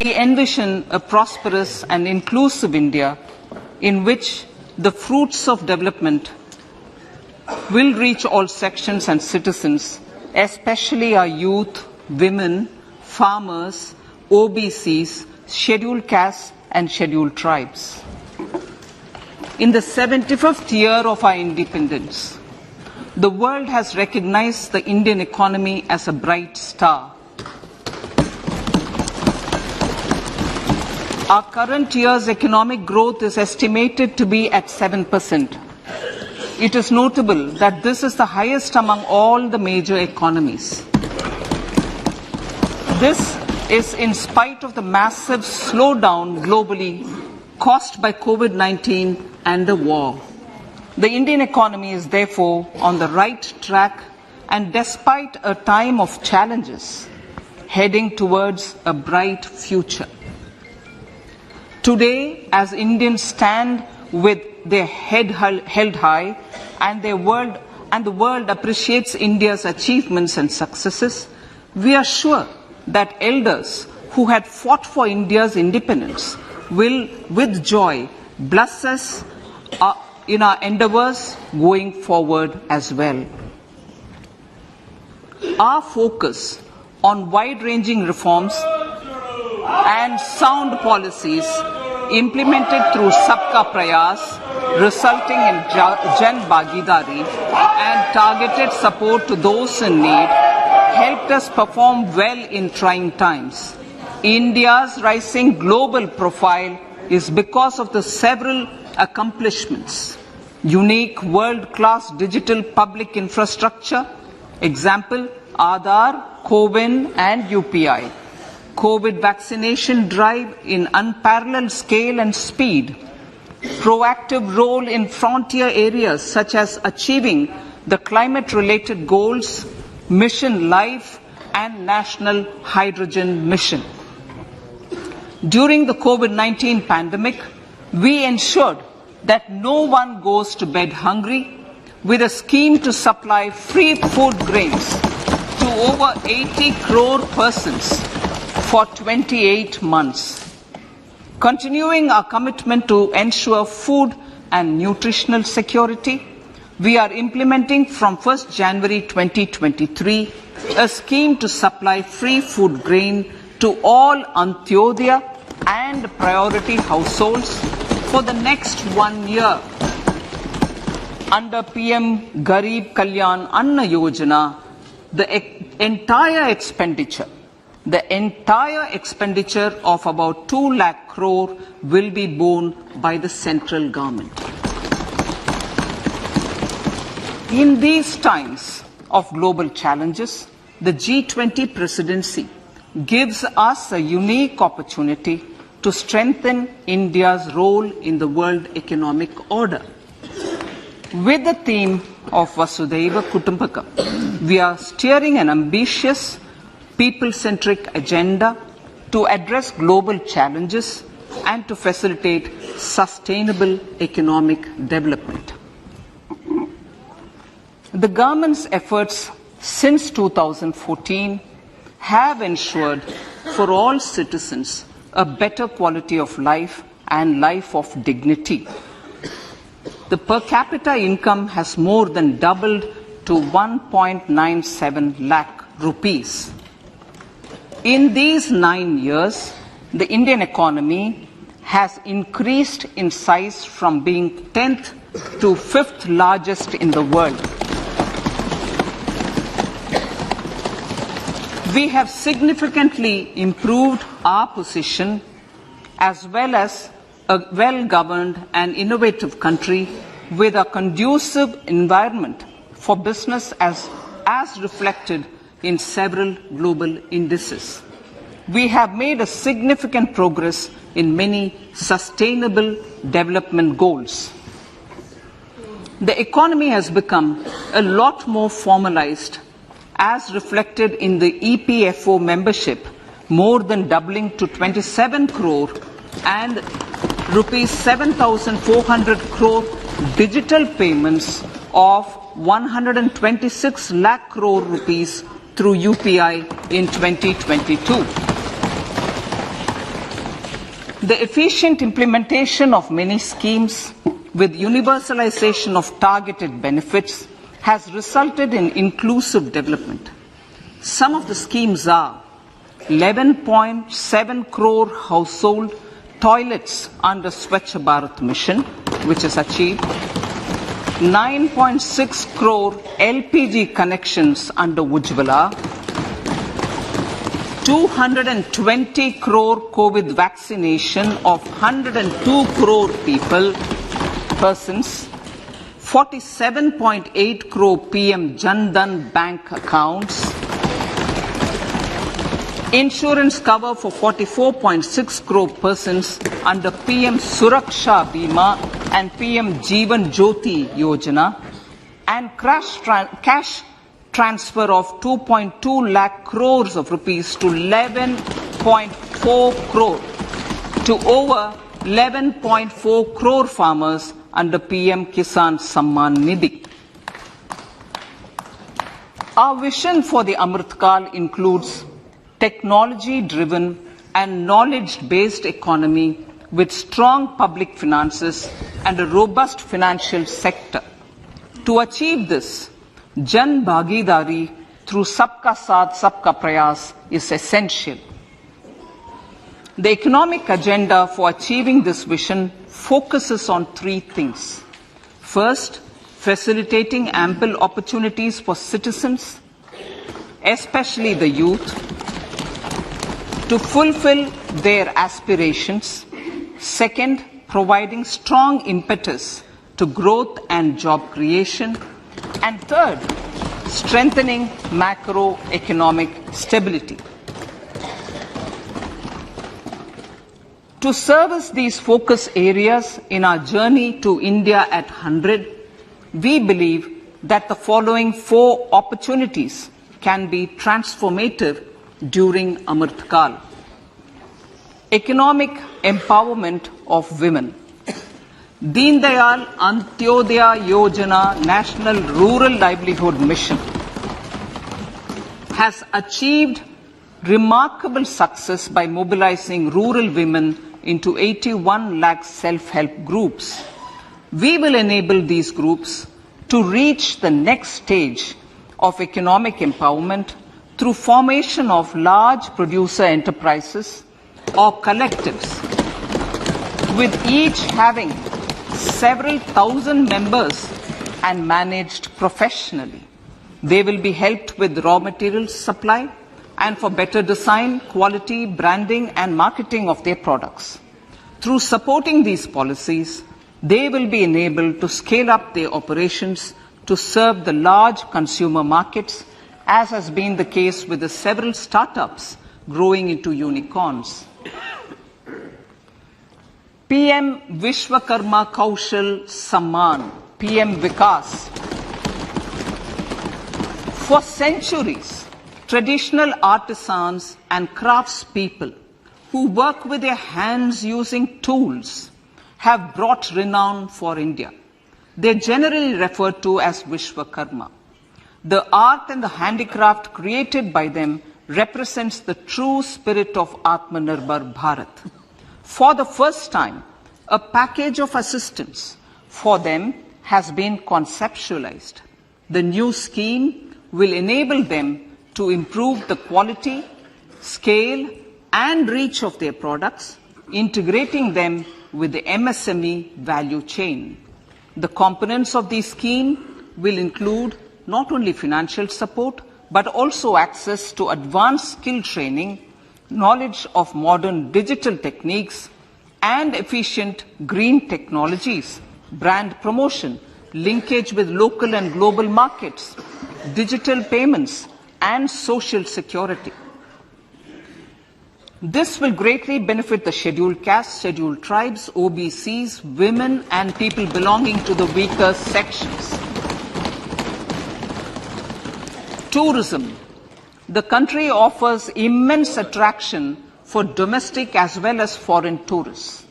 We envision a prosperous and inclusive India in which the fruits of development will reach all sections and citizens, especially our youth, women, farmers, OBCs, scheduled castes and scheduled tribes. In the 75th year of our independence, the world has recognized the Indian economy as a bright star. Our current year's economic growth is estimated to be at 7%. It is notable that this is the highest among all the major economies. This is in spite of the massive slowdown globally caused by COVID-19 and the war. The Indian economy is therefore on the right track, and despite a time of challenges, heading towards a bright future. Today, as Indians stand with their head held high and the world appreciates India's achievements and successes, we are sure that elders who had fought for India's independence will, with joy, bless us in our endeavors going forward as well. Our focus on wide-ranging reforms and sound policies implemented through Sabka Prayas, resulting in Jan Bhagidari and targeted support to those in need, helped us perform well in trying times. India's rising global profile is because of the several accomplishments. Unique world-class digital public infrastructure, example, Aadhaar, CoWIN and UPI. COVID vaccination drive in unparalleled scale and speed. Proactive role in frontier areas such as achieving the climate-related goals, Mission Life and National Hydrogen Mission. During the COVID-19 pandemic, we ensured that no one goes to bed hungry with a scheme to supply free food grains to over 80 crore persons for 28 months. Continuing our commitment to ensure food and nutritional security, we are implementing from 1st January 2023 a scheme to supply free food grain to all Antyodaya and priority households for the next 1 year. Under PM Garib Kalyan Anna Yojana, the entire expenditure of about 2 lakh crore will be borne by the central government. In these times of global challenges, the G20 presidency gives us a unique opportunity to strengthen India's role in the world economic order. With the theme of Vasudhaiva Kutumbakam, we are steering an ambitious, people-centric agenda to address global challenges and to facilitate sustainable economic development. The government's efforts since 2014 have ensured for all citizens a better quality of life and life of dignity. The per capita income has more than doubled to 1.97 lakh rupees. In these 9 years, the Indian economy has increased in size from being 10th to 5th largest in the world. We have significantly improved our position as well as a well-governed and innovative country with a conducive environment for business as reflected in several global indices. We have made a significant progress in many sustainable development goals. The economy has become a lot more formalized as reflected in the EPFO membership, more than doubling to 27 crore and rupees 7,400 crore digital payments of 126 lakh crore rupees through UPI in 2022. The efficient implementation of many schemes with universalization of targeted benefits has resulted in inclusive development. Some of the schemes are 11.7 crore household toilets under Swachh Bharat mission, which is achieved, 9.6 crore LPG connections under Ujjwala, 220 crore COVID vaccination of 102 crore persons, 47.8 crore PM Jan Dhan bank accounts, insurance cover for 44.6 crore persons under PM Suraksha Bima and PM Jeevan Jyoti Yojana, and cash transfer of 2.2 lakh crores of rupees to 11.4 crore to over 11.4 crore farmers under PM Kisan Samman Nidhi. Our vision for the Amrit Kal includes technology-driven and knowledge-based economy with strong public finances and a robust financial sector. To achieve this, Jan Bhagidari through Sabka Saath Sabka Prayas is essential. The economic agenda for achieving this vision focuses on three things. First, facilitating ample opportunities for citizens, especially the youth, to fulfill their aspirations. Second, providing strong impetus to growth and job creation. And third, strengthening macroeconomic stability. To service these focus areas in our journey to India at 100, we believe that the following four opportunities can be transformative during Amrit Kal. Economic empowerment of women. Deen Dayal Antyodaya Yojana National Rural Livelihood Mission has achieved remarkable success by mobilizing rural women into 81 lakh self-help groups. We will enable these groups to reach the next stage of economic empowerment through formation of large producer enterprises or collectives, with each having several thousand members and managed professionally. They will be helped with raw materials supply and for better design, quality, branding and marketing of their products. Through supporting these policies, they will be enabled to scale up their operations to serve the large consumer markets, as has been the case with the several startups growing into unicorns. PM Vishwakarma Kaushal Samman, PM Vikas. For centuries, traditional artisans and craftspeople who work with their hands using tools have brought renown for India. They are generally referred to as Vishwakarma. The art and the handicraft created by them represents the true spirit of Atmanirbhar Bharat. For the first time, a package of assistance for them has been conceptualized. The new scheme will enable them to improve the quality, scale, and reach of their products, integrating them with the MSME value chain. The components of this scheme will include not only financial support, but also access to advanced skill training, knowledge of modern digital techniques, and efficient green technologies, brand promotion, linkage with local and global markets, digital payments, and social security. This will greatly benefit the scheduled castes, scheduled tribes, OBCs, women, and people belonging to the weaker sections. Tourism. The country offers immense attraction for domestic as well as foreign tourists.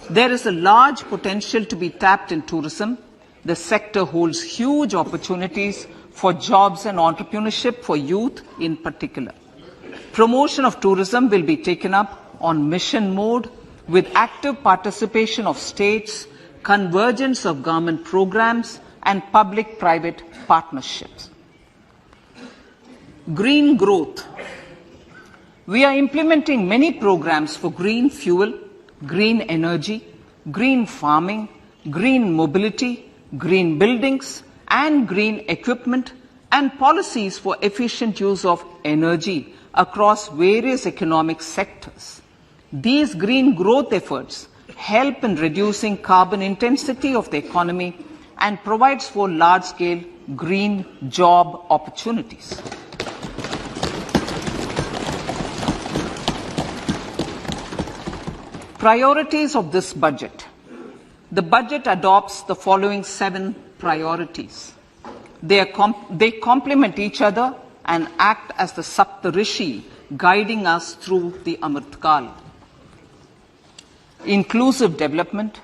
There is a large potential to be tapped in tourism. The sector holds huge opportunities for jobs and entrepreneurship for youth in particular. Promotion of tourism will be taken up on mission mode with active participation of states, convergence of government programs, and public-private partnerships. Green growth. We are implementing many programs for green fuel, green energy, green farming, green mobility, green buildings, and green equipment, and policies for efficient use of energy across various economic sectors. These green growth efforts help in reducing carbon intensity of the economy and provides for large-scale green job opportunities. Priorities of this budget. The budget adopts the following 7 priorities. They complement each other and act as the Saptarishi guiding us through the Amritkal. Inclusive development,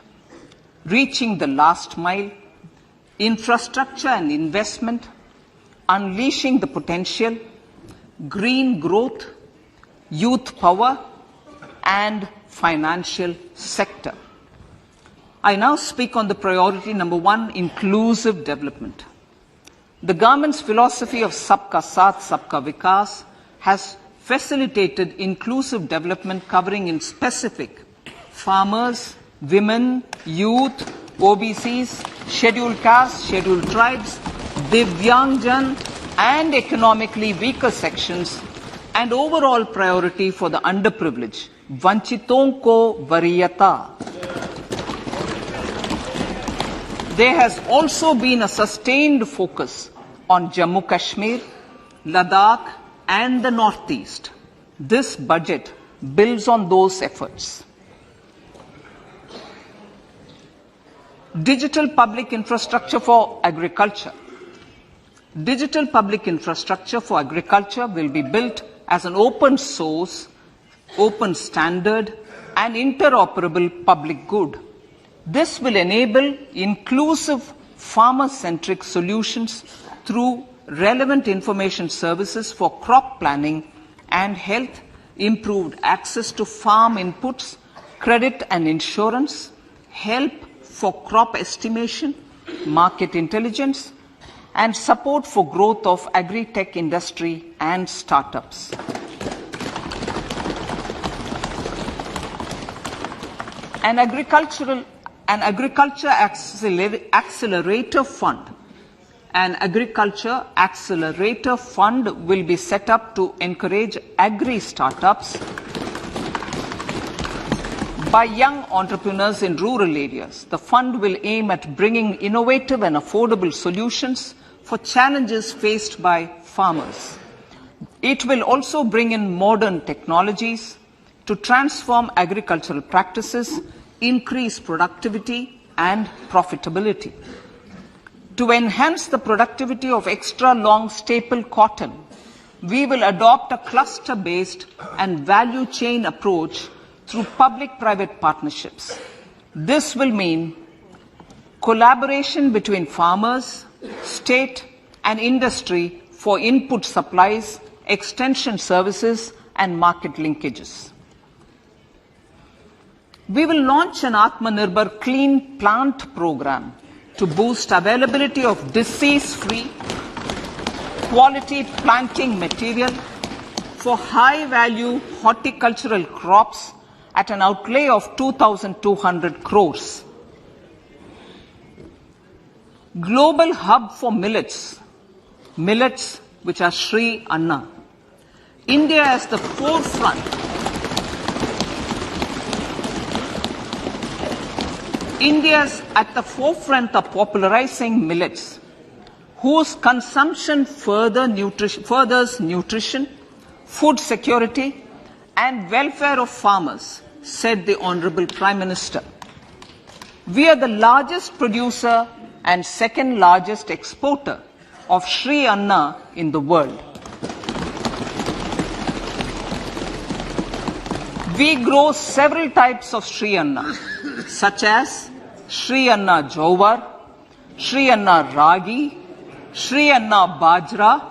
reaching the last mile, infrastructure and investment, unleashing the potential, green growth, youth power, and financial sector. I now speak on the priority number 1, inclusive development. The government's philosophy of Sabka Saath, Sabka Vikas has facilitated inclusive development covering in specific farmers, women, youth, OBCs, scheduled castes, scheduled tribes, Divyangjan, and economically weaker sections, and overall priority for the underprivileged, Vanchiton ko Variyata. There has also been a sustained focus on Jammu Kashmir, Ladakh, and the Northeast. This budget builds on those efforts. Digital public infrastructure for agriculture. Digital public infrastructure for agriculture will be built as an open source, open standard, and interoperable public good. This will enable inclusive farmer-centric solutions through relevant information services for crop planning and health, improved access to farm inputs, credit and insurance, help for crop estimation, market intelligence, and support for growth of agri-tech industry and startups. An agriculture accelerator fund. An agriculture accelerator fund will be set up to encourage agri-startups by young entrepreneurs in rural areas. The fund will aim at bringing innovative and affordable solutions for challenges faced by farmers. It will also bring in modern technologies to transform agricultural practices, increase productivity and profitability. To enhance the productivity of extra long staple cotton, we will adopt a cluster-based and value chain approach through public-private partnerships. This will mean collaboration between farmers, state and industry for input supplies, extension services and market linkages. We will launch an Atmanirbhar Clean Plant program to boost availability of disease-free, quality planting material for high-value horticultural crops at an outlay of 2,200 crores. Global hub for millets, which are Sri Anna. India is the forefront. India is at the forefront of popularizing millets, whose consumption furthers nutrition, food security, and welfare of farmers, said the Honorable Prime Minister. We are the largest producer and second largest exporter of Sri Anna in the world. We grow several types of Sri Anna, such as Sri Anna Jowar, Sri Anna Ragi, Sri Anna Bajra,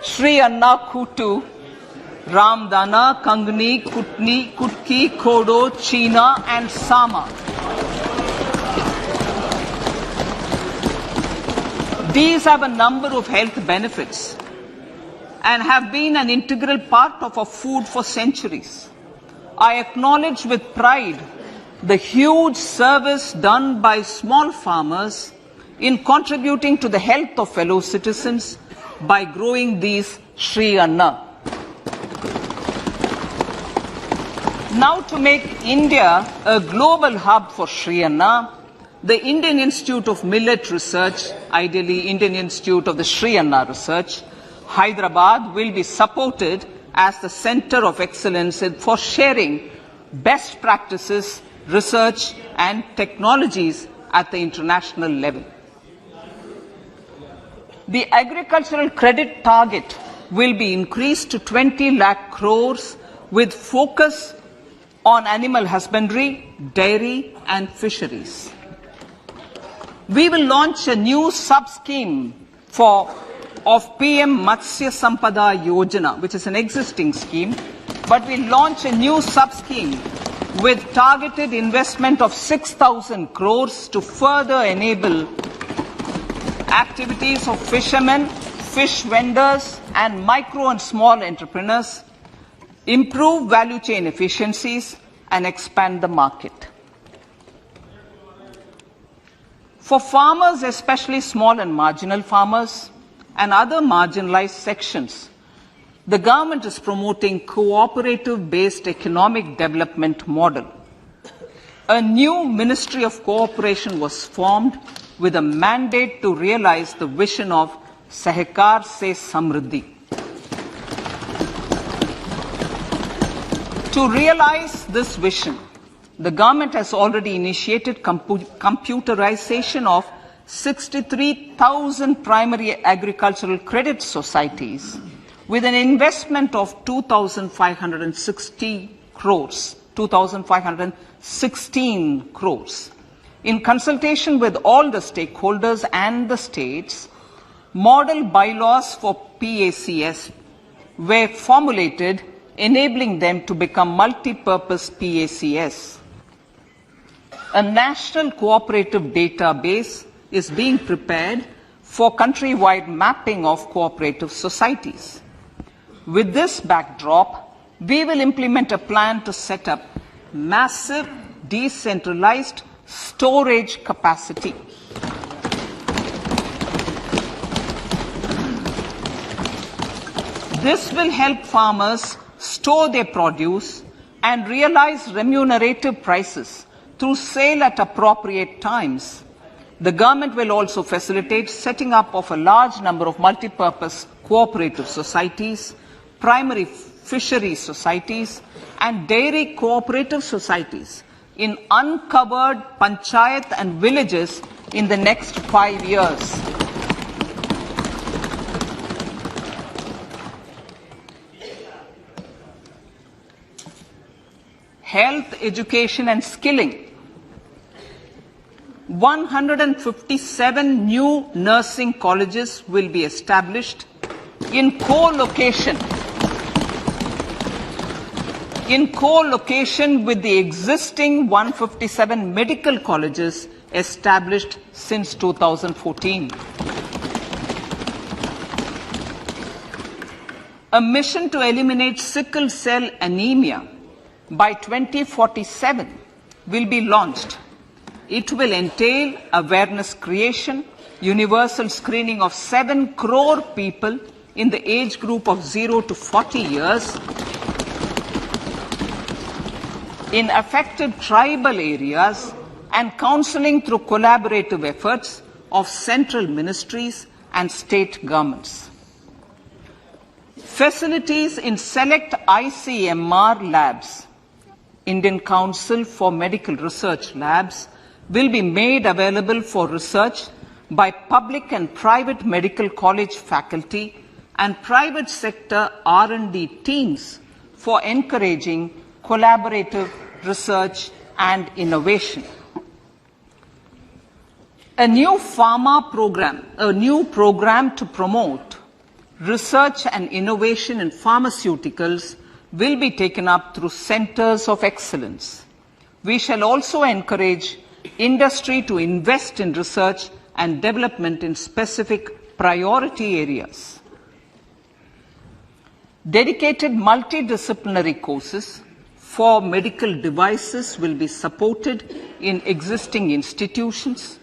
Sri Anna Kutu, Ramdana, Kangni, Kutni, Kutki, Kodo, China, and Sama. These have a number of health benefits and have been an integral part of our food for centuries. I acknowledge with pride the huge service done by small farmers in contributing to the health of fellow citizens by growing these Sri Anna. Now, to make India a global hub for Sri Anna, the Indian Institute of Millet Research, ideally Indian Institute of the Sri Anna Research, Hyderabad, will be supported as the center of excellence for sharing best practices, research and technologies at the international level. The agricultural credit target will be increased to 20 lakh crores with focus on animal husbandry, dairy and fisheries. We will launch a new sub-scheme of PM Matsya Sampada Yojana, which is an existing scheme, but we'll launch a new sub-scheme with targeted investment of 6,000 crores to further enable activities of fishermen, fish vendors and micro and small entrepreneurs, improve value chain efficiencies and expand the market. For farmers, especially small and marginal farmers and other marginalized sections, the government is promoting cooperative-based economic development model. A new Ministry of Cooperation was formed with a mandate to realize the vision of Sahakar Se Samriddhi. To realize this vision, the government has already initiated computerization of 63,000 primary agricultural credit societies with an investment of 2,516 crores. In consultation with all the stakeholders and the states, model bylaws for PACS were formulated, enabling them to become multi-purpose PACS. A national cooperative database is being prepared for countrywide mapping of cooperative societies. With this backdrop, we will implement a plan to set up massive decentralized storage capacity. This will help farmers store their produce and realize remunerative prices through sale at appropriate times. The government will also facilitate setting up of a large number of multi-purpose cooperative societies, primary fishery societies and dairy cooperative societies in uncovered panchayat and villages in the next 5 years. Health, education and skilling. 157 new nursing colleges will be established in co-location with the existing 157 medical colleges established since 2014. A mission to eliminate sickle cell anemia by 2047 will be launched. It will entail awareness creation, universal screening of 7 crore people in the age group of 0 to 40 years in affected tribal areas and counseling through collaborative efforts of central ministries and state governments. Facilities in select ICMR labs, Indian Council for Medical Research labs, will be made available for research by public and private medical college faculty and private sector R&D teams for encouraging collaborative research and innovation. A new program to promote research and innovation in pharmaceuticals will be taken up through centers of excellence. We shall also encourage industry to invest in research and development in specific priority areas. Dedicated multidisciplinary courses for medical devices will be supported in existing institutions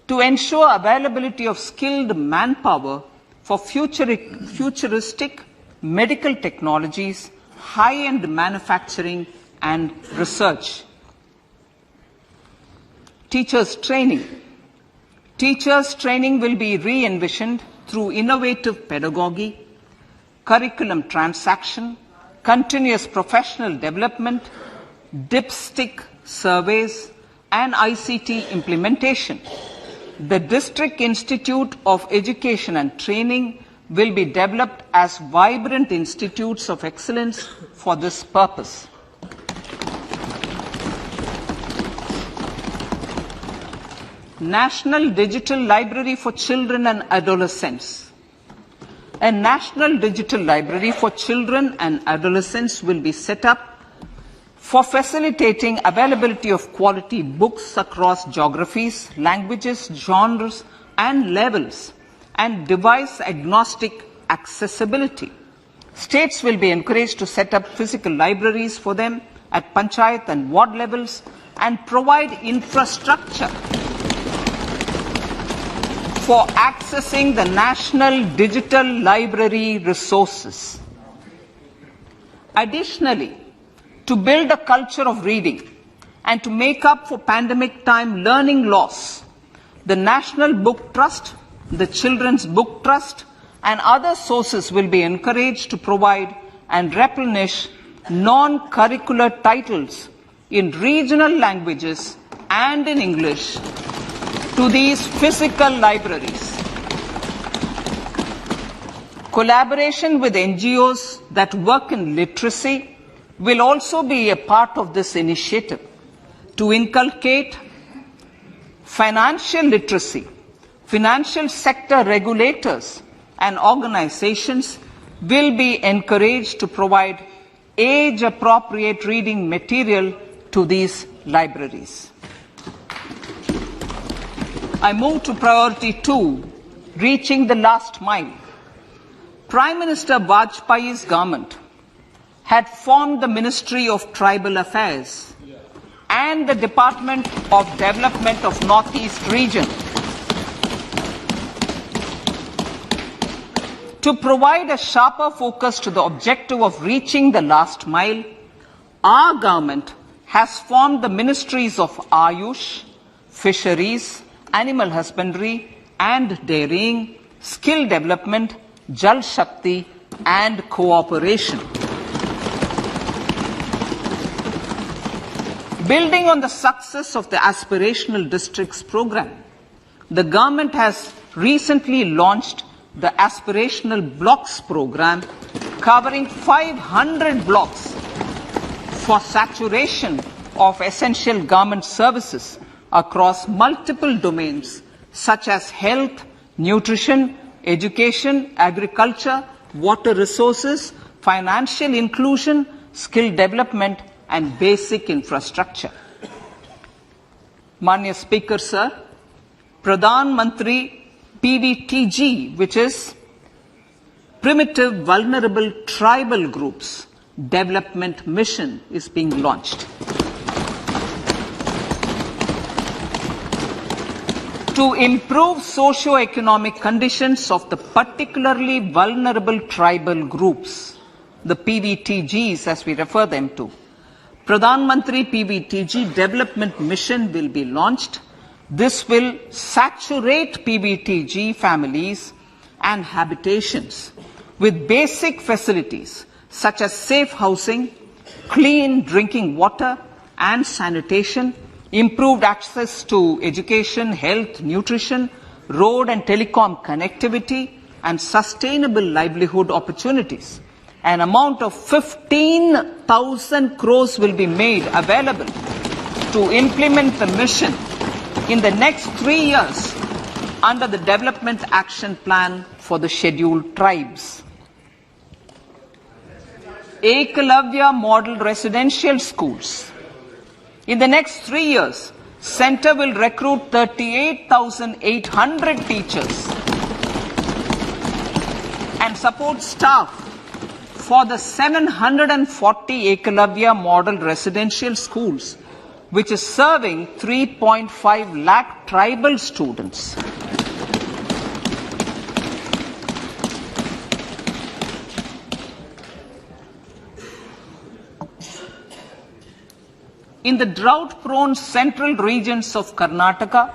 to ensure availability of skilled manpower for futuristic medical technologies, high-end manufacturing and research. Teachers' training. Teachers' training will be re-envisioned through innovative pedagogy, curriculum transaction, continuous professional development, dipstick surveys, and ICT implementation. The District Institute of Education and Training will be developed as vibrant institutes of excellence for this purpose. National Digital Library for Children and Adolescents. A National Digital Library for Children and Adolescents will be set up for facilitating availability of quality books across geographies, languages, genres, and levels, and device-agnostic accessibility. States will be encouraged to set up physical libraries for them at panchayat and ward levels and provide infrastructure for accessing the national digital library resources. Additionally, to build a culture of reading and to make up for pandemic time learning loss, the National Book Trust, the Children's Book Trust, and other sources will be encouraged to provide and replenish non-curricular titles in regional languages and in English to these physical libraries. Collaboration with NGOs that work in literacy will also be a part of this initiative to inculcate financial literacy. Financial sector regulators and organizations will be encouraged to provide age-appropriate reading material to these libraries. I move to priority 2, reaching the last mile. Prime Minister Vajpayee's government had formed the Ministry of Tribal Affairs and the Department of Development of Northeast Region to provide a sharper focus to the objective of reaching the last mile. Our government has formed the Ministries of Ayush, Fisheries, Animal Husbandry and Dairying, Skill Development, Jal Shakti and Cooperation. Building on the success of the Aspirational Districts program, the government has recently launched the Aspirational Blocks program covering 500 blocks for saturation of essential government services across multiple domains such as health, nutrition, education, agriculture, water resources, financial inclusion, skill development and basic infrastructure. Manya Speaker, Sir, Pradhan Mantri PVTG, which is Primitive Vulnerable Tribal Groups Development Mission, is being launched. To improve socio-economic conditions of the particularly vulnerable tribal groups, the PVTGs as we refer them to, Pradhan Mantri PVTG Development Mission will be launched. This will saturate PVTG families and habitations with basic facilities such as safe housing, clean drinking water and sanitation, improved access to education, health, nutrition, road and telecom connectivity, and sustainable livelihood opportunities. An amount of 15,000 crores will be made available to implement the mission in the next 3 years under the Development Action Plan for the Scheduled Tribes. Ekalavya Model Residential Schools. In the next 3 years, Center will recruit 38,800 teachers and support staff for the 740 Ekalavya Model Residential Schools, which is serving 3.5 lakh tribal students. In the drought-prone central regions of Karnataka,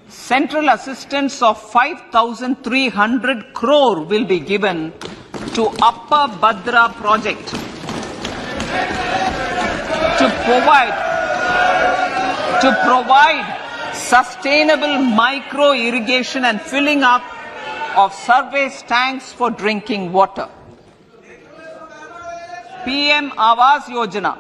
central assistance of 5,300 crore will be given to Upper Bhadra project to provide sustainable micro irrigation and filling up of surface tanks for drinking water. PM Awas Yojana.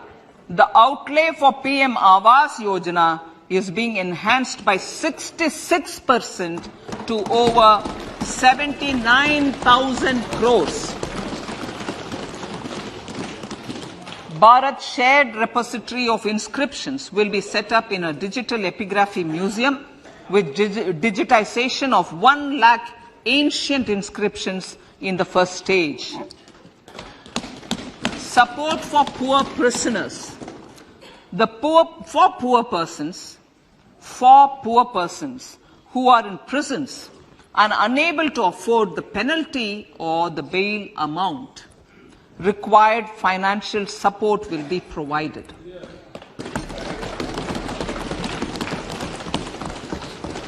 The outlay for PM Awas Yojana is being enhanced by 66% to over 79,000 crores. Bharat Shared Repository of Inscriptions will be set up in a digital epigraphy museum with digitization of 1 lakh ancient inscriptions in the first stage. Support for poor prisoners. For poor persons who are in prisons and unable to afford the penalty or the bail amount, required financial support will be provided.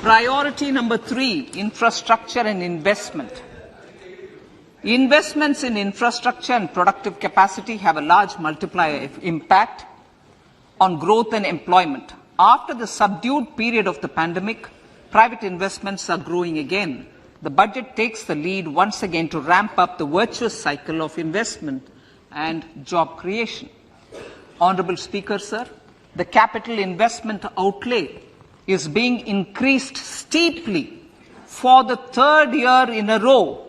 Priority number 3, infrastructure and investment. Investments in infrastructure and productive capacity have a large multiplier impact on growth and employment. After the subdued period of the pandemic, private investments are growing again. The budget takes the lead once again to ramp up the virtuous cycle of investment and job creation. Honorable Speaker, sir, the capital investment outlay is being increased steeply for the 3rd year in a row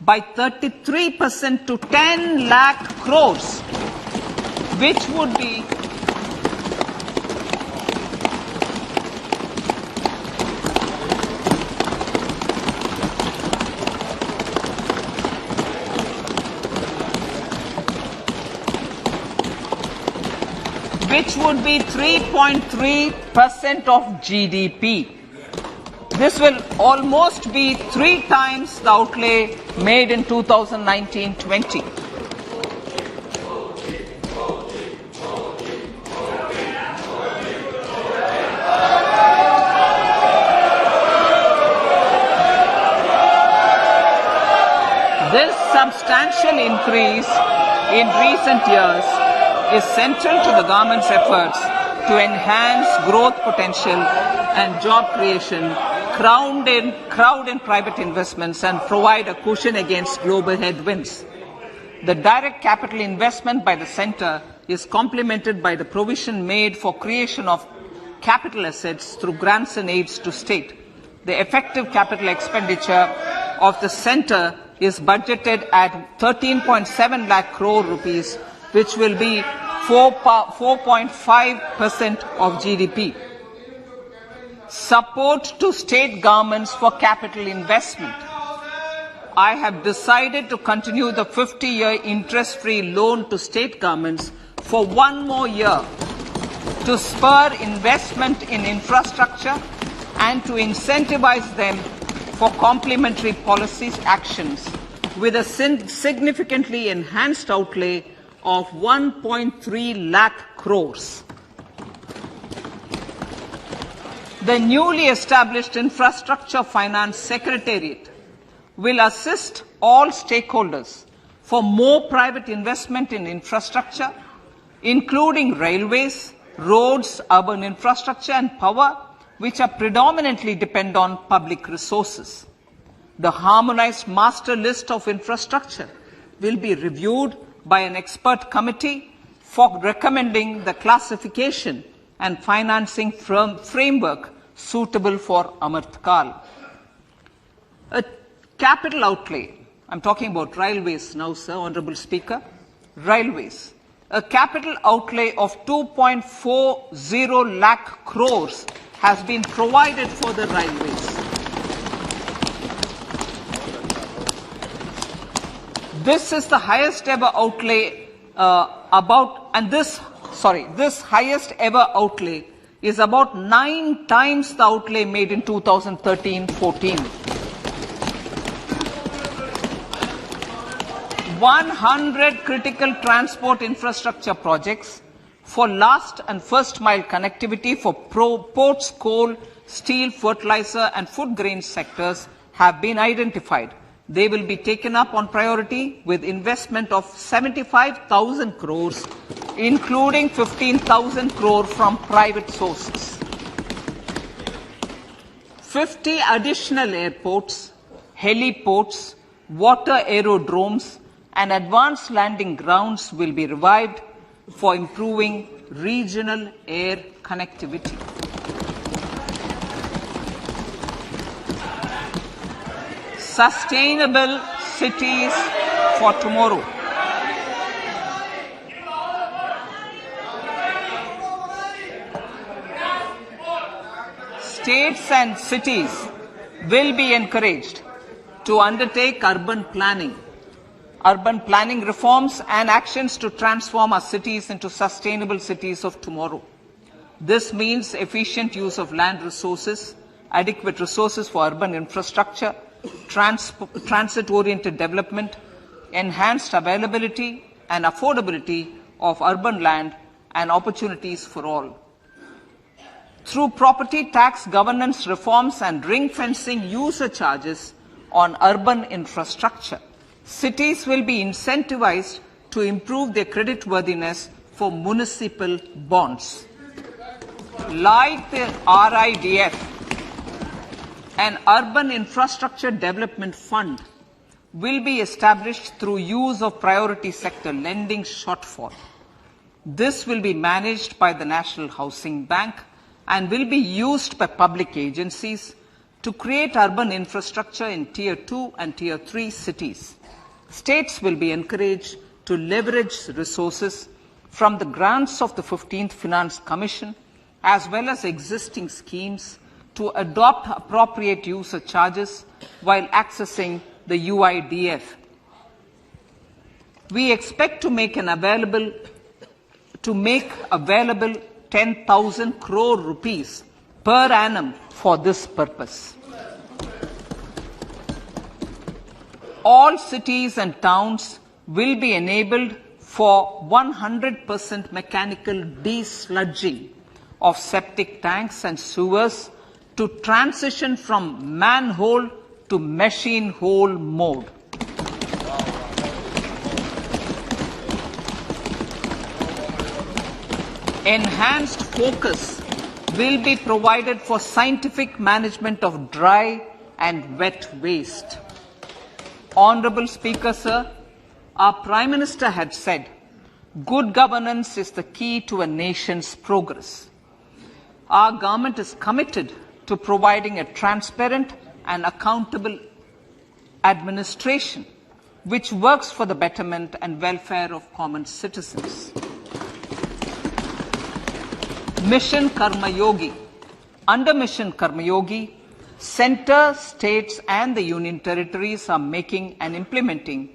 by 33% to 10 lakh crores, which would be which would be 3.3% of GDP. This will almost be 3 times the outlay made in 2019-20. This substantial increase in recent years is central to the government's efforts to enhance growth potential and job creation, crowd in private investments, and provide a cushion against global headwinds. The direct capital investment by the centre is complemented by the provision made for creation of capital assets through grants and aids to state. The effective capital expenditure of the centre is budgeted at 13.7 lakh crore rupees, which will be 4.5% of GDP. Support to state governments for capital investment. I have decided to continue the 50-year interest-free loan to state governments for 1 more year to spur investment in infrastructure and to incentivize them for complementary policy actions with a significantly enhanced outlay of 1.3 lakh crores. The newly established Infrastructure Finance Secretariat will assist all stakeholders for more private investment in infrastructure, including railways, roads, urban infrastructure and power, which are predominantly depend on public resources. The harmonized master list of infrastructure will be reviewed by an expert committee for recommending the classification and financing framework suitable for Amrit Kal. A capital outlay, I'm talking about railways now, sir, Honorable Speaker. Railways. A capital outlay of 2.40 lakh crores has been provided for the railways. This is the highest ever outlay this highest ever outlay is about 9 times the outlay made in 2013-14. 100 critical transport infrastructure projects for last and first mile connectivity for ports, coal, steel, fertilizer and food grain sectors have been identified. They will be taken up on priority with investment of 75,000 crores, including 15,000 crore from private sources. 50 additional airports, heliports, water aerodromes, and advanced landing grounds will be revived for improving regional air connectivity. Sustainable cities for tomorrow. States and cities will be encouraged to undertake urban planning reforms and actions to transform our cities into sustainable cities of tomorrow. This means efficient use of land resources, adequate resources for urban infrastructure, transit-oriented development, enhanced availability and affordability of urban land and opportunities for all. Through property tax governance reforms and ring-fencing user charges on urban infrastructure, cities will be incentivized to improve their creditworthiness for municipal bonds. Like the RIDF, an urban infrastructure development fund will be established through use of priority sector lending shortfall. This will be managed by the National Housing Bank and will be used by public agencies to create urban infrastructure in Tier 2 and Tier 3 cities. States will be encouraged to leverage resources from the grants of the 15th Finance Commission as well as existing schemes to adopt appropriate user charges while accessing the UIDF. We expect to make available 10,000 crore rupees per annum for this purpose. All cities and towns will be enabled for 100% mechanical desludging of septic tanks and sewers to transition from manhole to machine hole mode. Enhanced focus will be provided for scientific management of dry and wet waste. Honorable Speaker, sir, our Prime Minister had said, good governance is the key to a nation's progress. Our government is committed to providing a transparent and accountable administration which works for the betterment and welfare of common citizens. Mission Karma Yogi. Under Mission Karma Yogi, Centre, states and the Union territories are making and implementing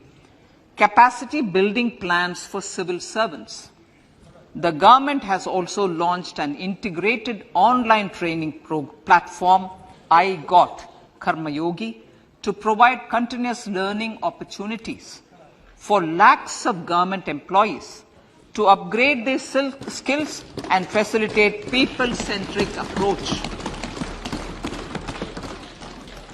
capacity building plans for civil servants. The government has also launched an integrated online training platform, I Got Karma Yogi, to provide continuous learning opportunities for lakhs of government employees to upgrade their skills and facilitate people-centric approach.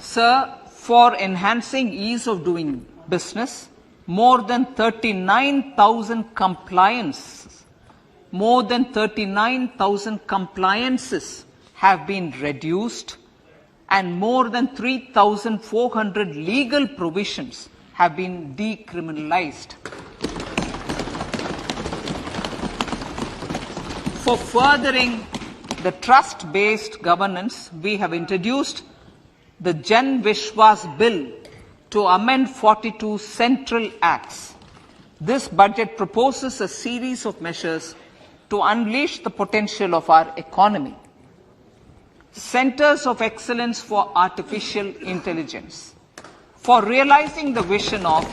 Sir, for enhancing ease of doing business, more than 39,000 compliances have been reduced and more than 3,400 legal provisions have been decriminalized. For furthering the trust-based governance, we have introduced the Jan Vishwas Bill to amend 42 central acts. This budget proposes a series of measures to unleash the potential of our economy. Centers of Excellence for Artificial Intelligence. For realizing the vision of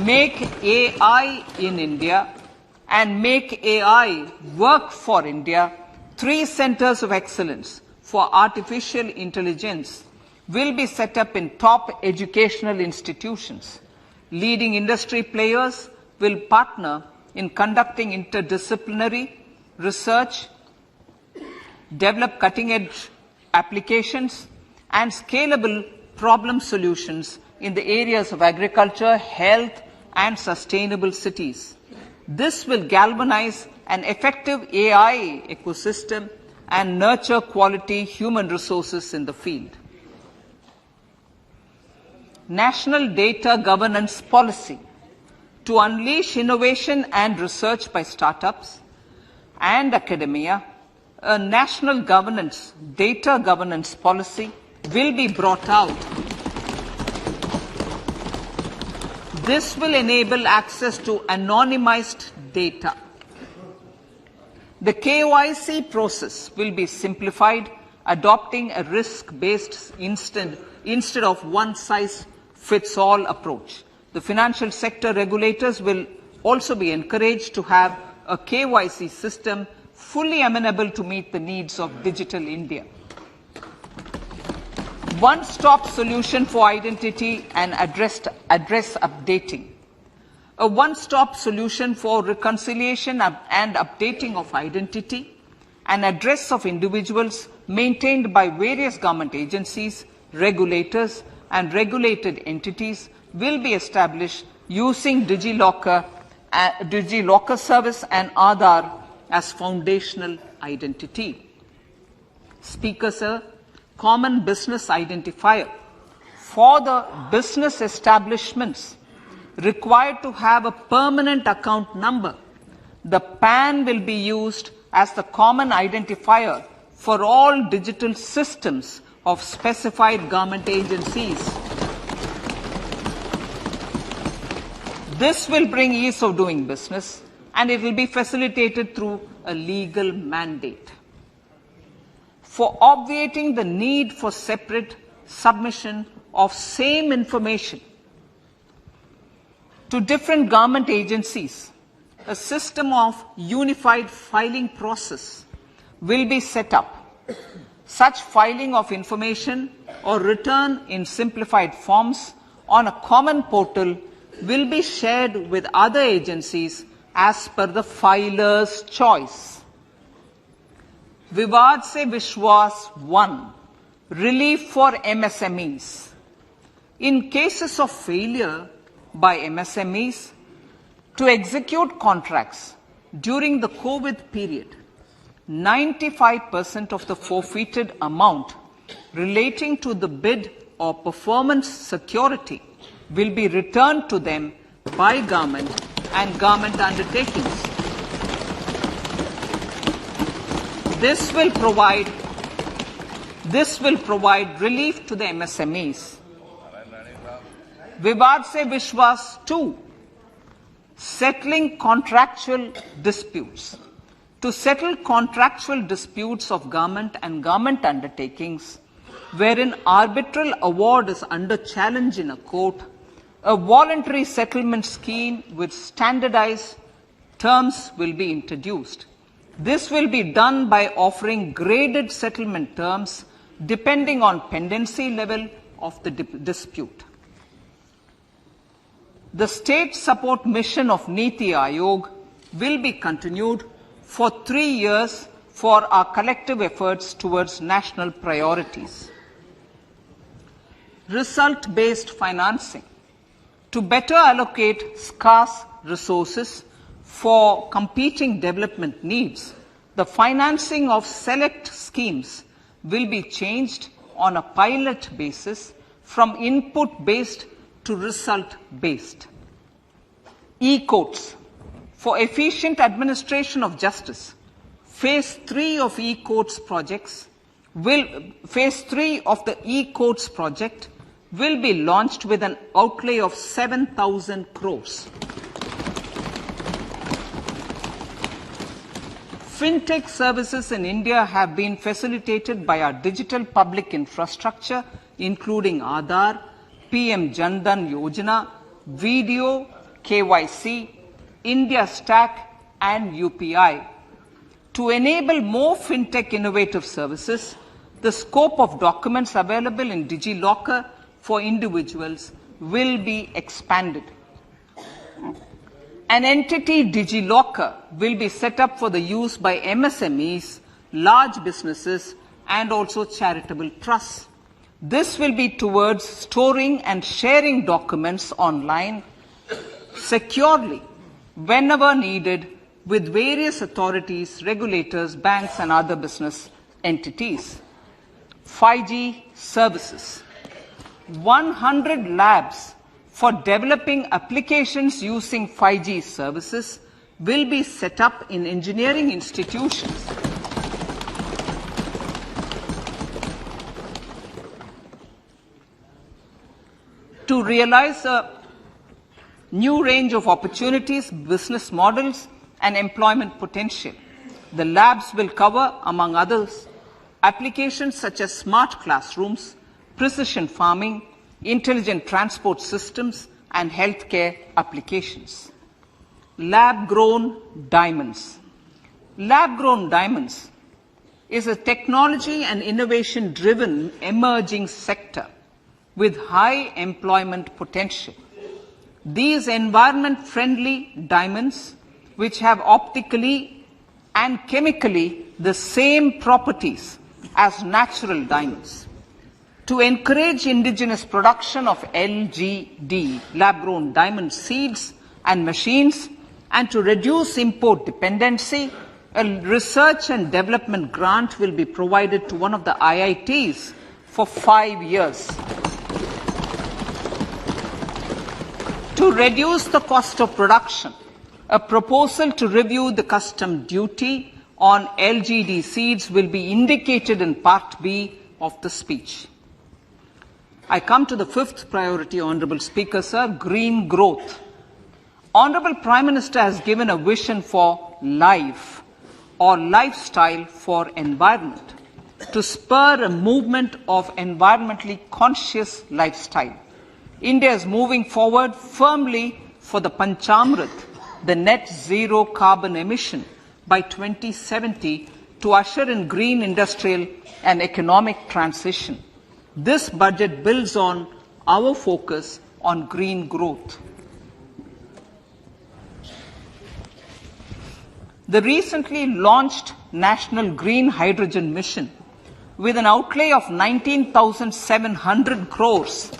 Make AI in India and Make AI Work for India, 3 centers of excellence for artificial intelligence will be set up in top educational institutions. Leading industry players will partner in conducting interdisciplinary research, develop cutting-edge applications, and scalable problem solutions in the areas of agriculture, health, and sustainable cities. This will galvanize an effective AI ecosystem and nurture quality human resources in the field. National Data Governance Policy to unleash innovation and research by startups and academia. A national data governance policy will be brought out. This will enable access to anonymized data. The KYC process will be simplified, adopting a risk-based instead of one-size-fits-all approach. The financial sector regulators will also be encouraged to have a KYC system fully amenable to meet the needs of digital India. One-stop solution for identity and address updating. A one-stop solution for reconciliation and updating of identity and address of individuals maintained by various government agencies, regulators, and regulated entities will be established using DigiLocker service and Aadhaar as foundational identity. Speaker, sir, common business identifier for the business establishments required to have a permanent account number. The PAN will be used as the common identifier for all digital systems of specified government agencies. This will bring ease of doing business, and it will be facilitated through a legal mandate. For obviating the need for separate submission of same information to different government agencies, a system of unified filing process will be set up. Such filing of information or return in simplified forms on a common portal will be shared with other agencies as per the filer's choice. Vivad se Vishwas 1. Relief for MSMEs. In cases of failure by MSMEs to execute contracts during the COVID period, 95% of the forfeited amount relating to the bid or performance security will be returned to them by government and government undertakings. This will provide relief to the MSMEs. Vivad se Vishwas 2. Settling contractual disputes. To settle contractual disputes of government and government undertakings, wherein arbitral award is under challenge in a court, a voluntary settlement scheme with standardized terms will be introduced. This will be done by offering graded settlement terms depending on pendency level of the dispute. The state support mission of Niti Aayog will be continued for 3 years for our collective efforts towards national priorities. Result-based financing. To better allocate scarce resources for competing development needs, the financing of select schemes will be changed on a pilot basis from input-based to result-based. E-courts. For efficient administration of justice, Phase 3 of Phase 3 of the E-courts project will be launched with an outlay of 7,000 crores. Fintech services in India have been facilitated by our digital public infrastructure, including Aadhaar, PM Jan Dhan Yojana, Video, KYC, India Stack, and UPI. To enable more fintech innovative services, the scope of documents available in DigiLocker for individuals will be expanded. An entity, DigiLocker, will be set up for the use by MSMEs, large businesses, and also charitable trusts. This will be towards storing and sharing documents online securely whenever needed with various authorities, regulators, banks, and other business entities. 5G services. 100 labs for developing applications using 5G services will be set up in engineering institutions. To realize a new range of opportunities, business models, and employment potential. The labs will cover, among others, applications such as smart classrooms, precision farming, intelligent transport systems, and healthcare applications. Lab-grown diamonds. Lab-grown diamonds is a technology and innovation-driven emerging sector with high employment potential. These environment-friendly diamonds, which have optically and chemically the same properties as natural diamonds. To encourage indigenous production of LGD, lab-grown diamond seeds and machines, and to reduce import dependency, a research and development grant will be provided to one of the IITs for 5 years. To reduce the cost of production, a proposal to review the custom duty on LGD seeds will be indicated in Part B of the speech. I come to the fifth priority, Honourable Speaker, sir, green growth. Honourable Prime Minister has given a vision for life or lifestyle for environment to spur a movement of environmentally conscious lifestyle. India is moving forward firmly for the Panchamrit, the net zero carbon emission by 2070 to usher in green industrial and economic transition. This budget builds on our focus on green growth. The recently launched National Green Hydrogen Mission, with an outlay of 19,700 crores,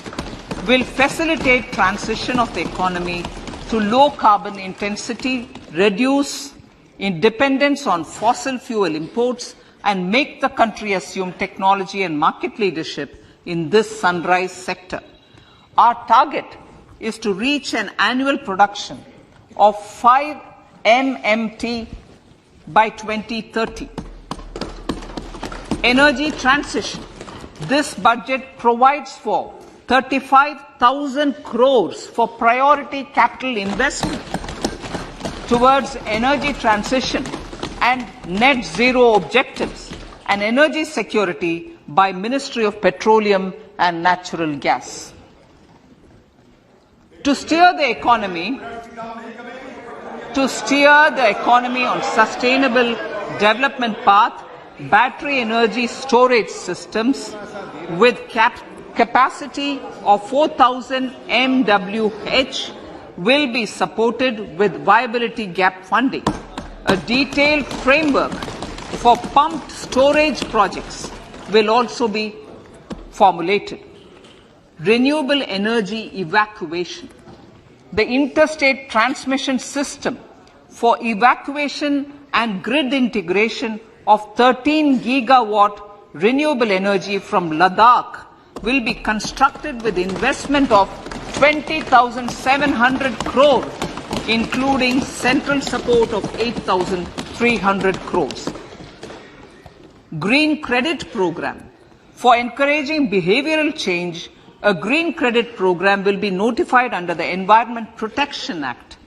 will facilitate transition of the economy to low carbon intensity, reduce dependence on fossil fuel imports, and make the country assume technology and market leadership in this sunrise sector. Our target is to reach an annual production of 5 MMT by 2030. Energy transition. This budget provides for 35,000 crores for priority capital investment towards energy transition and net zero objectives and energy security by Ministry of Petroleum and Natural Gas. To steer the economy on sustainable development path, battery energy storage systems with capacity of 4,000 MWH will be supported with viability gap funding. A detailed framework for pumped storage projects will also be formulated. Renewable energy evacuation. The interstate transmission system for evacuation and grid integration of 13 gigawatt renewable energy from Ladakh will be constructed with investment of 20,700 crore, including central support of 8,300 crores. Green credit program for encouraging behavioral change A green credit program will be notified under the Environment Protection Act.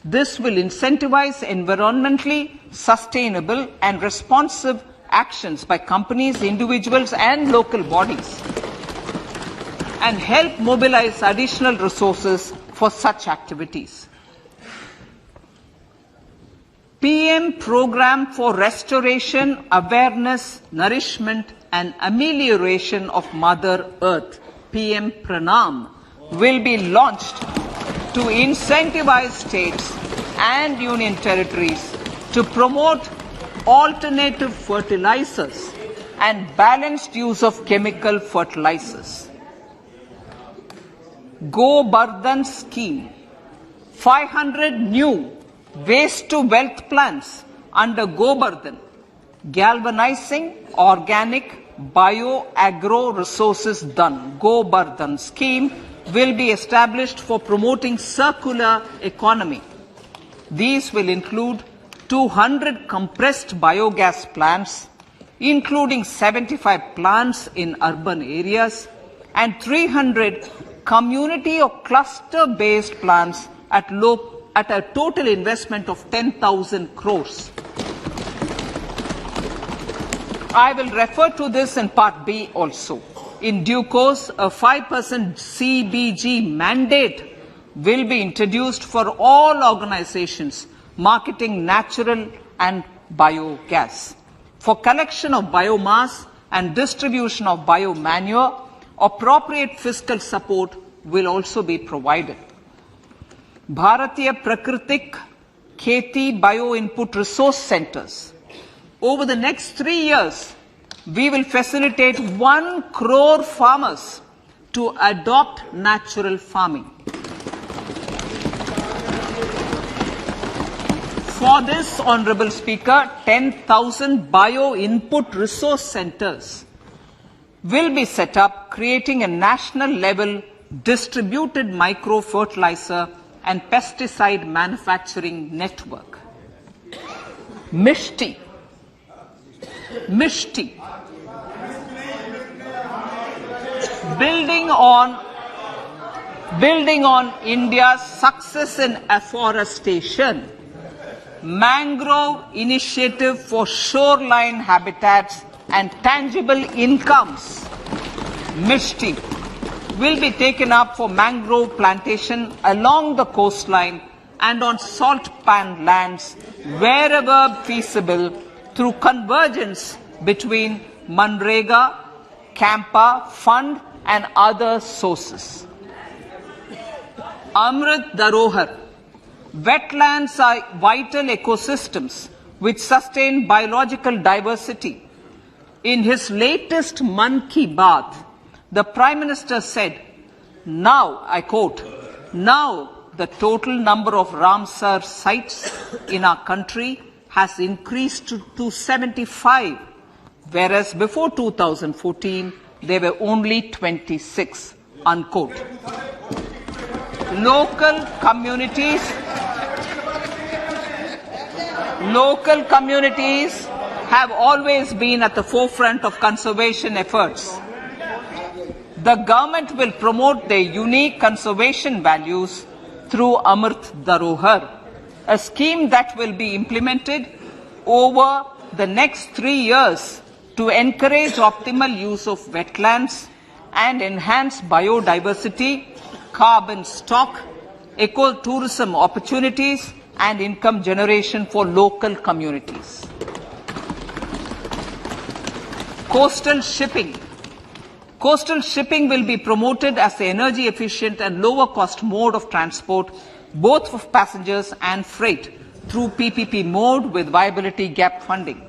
This will incentivize environmentally sustainable and responsive actions by companies, individuals, and local bodies, and help mobilize additional resources for such activities. PM Program for Restoration, Awareness, Nourishment, and Amelioration of Mother Earth, PM Pranam, will be launched to incentivize states and union territories to promote alternative fertilizers and balanced use of chemical fertilizers. Go Bardhan Scheme, 500 new waste to wealth plants under Go Bardhan, galvanizing organic bio-agro resources done. Go Bardhan scheme will be established for promoting circular economy. These will include 200 compressed biogas plants, including 75 plants in urban areas, and 300 community or cluster-based plants at a total investment of 10,000 crores. I will refer to this in Part B also. In due course, a 5% CBG mandate will be introduced for all organizations marketing natural and biogas. For collection of biomass and distribution of biomanure, appropriate fiscal support will also be provided. Bharatiya Prakritik Kheti Bio Input Resource Centers. Over the next 3 years, we will facilitate 1 crore farmers to adopt natural farming. For this, Honorable Speaker, 10,000 bio input resource centers will be set up, creating a national level distributed micro fertilizer and pesticide manufacturing network. Mishti. Building on India's success in afforestation, mangrove initiative for shoreline habitats and tangible incomes, Mishti, will be taken up for mangrove plantation along the coastline and on salt pan lands wherever feasible through convergence between Manrega, Campa, Fund and other sources. Amrit Dharohar. Wetlands are vital ecosystems which sustain biological diversity. In his latest Mann Ki Baat, the Prime Minister said, now, I quote, now the total number of Ramsar sites in our country has increased to 75, whereas before 2014, there were only 26, unquote. Local communities have always been at the forefront of conservation efforts. The government will promote their unique conservation values through Amrit Dharohar, a scheme that will be implemented over the next 3 years to encourage optimal use of wetlands and enhance biodiversity, carbon stock, ecotourism opportunities, and income generation for local communities. Coastal shipping. Coastal shipping will be promoted as the energy efficient and lower cost mode of transport, both for passengers and freight, through PPP mode with viability gap funding.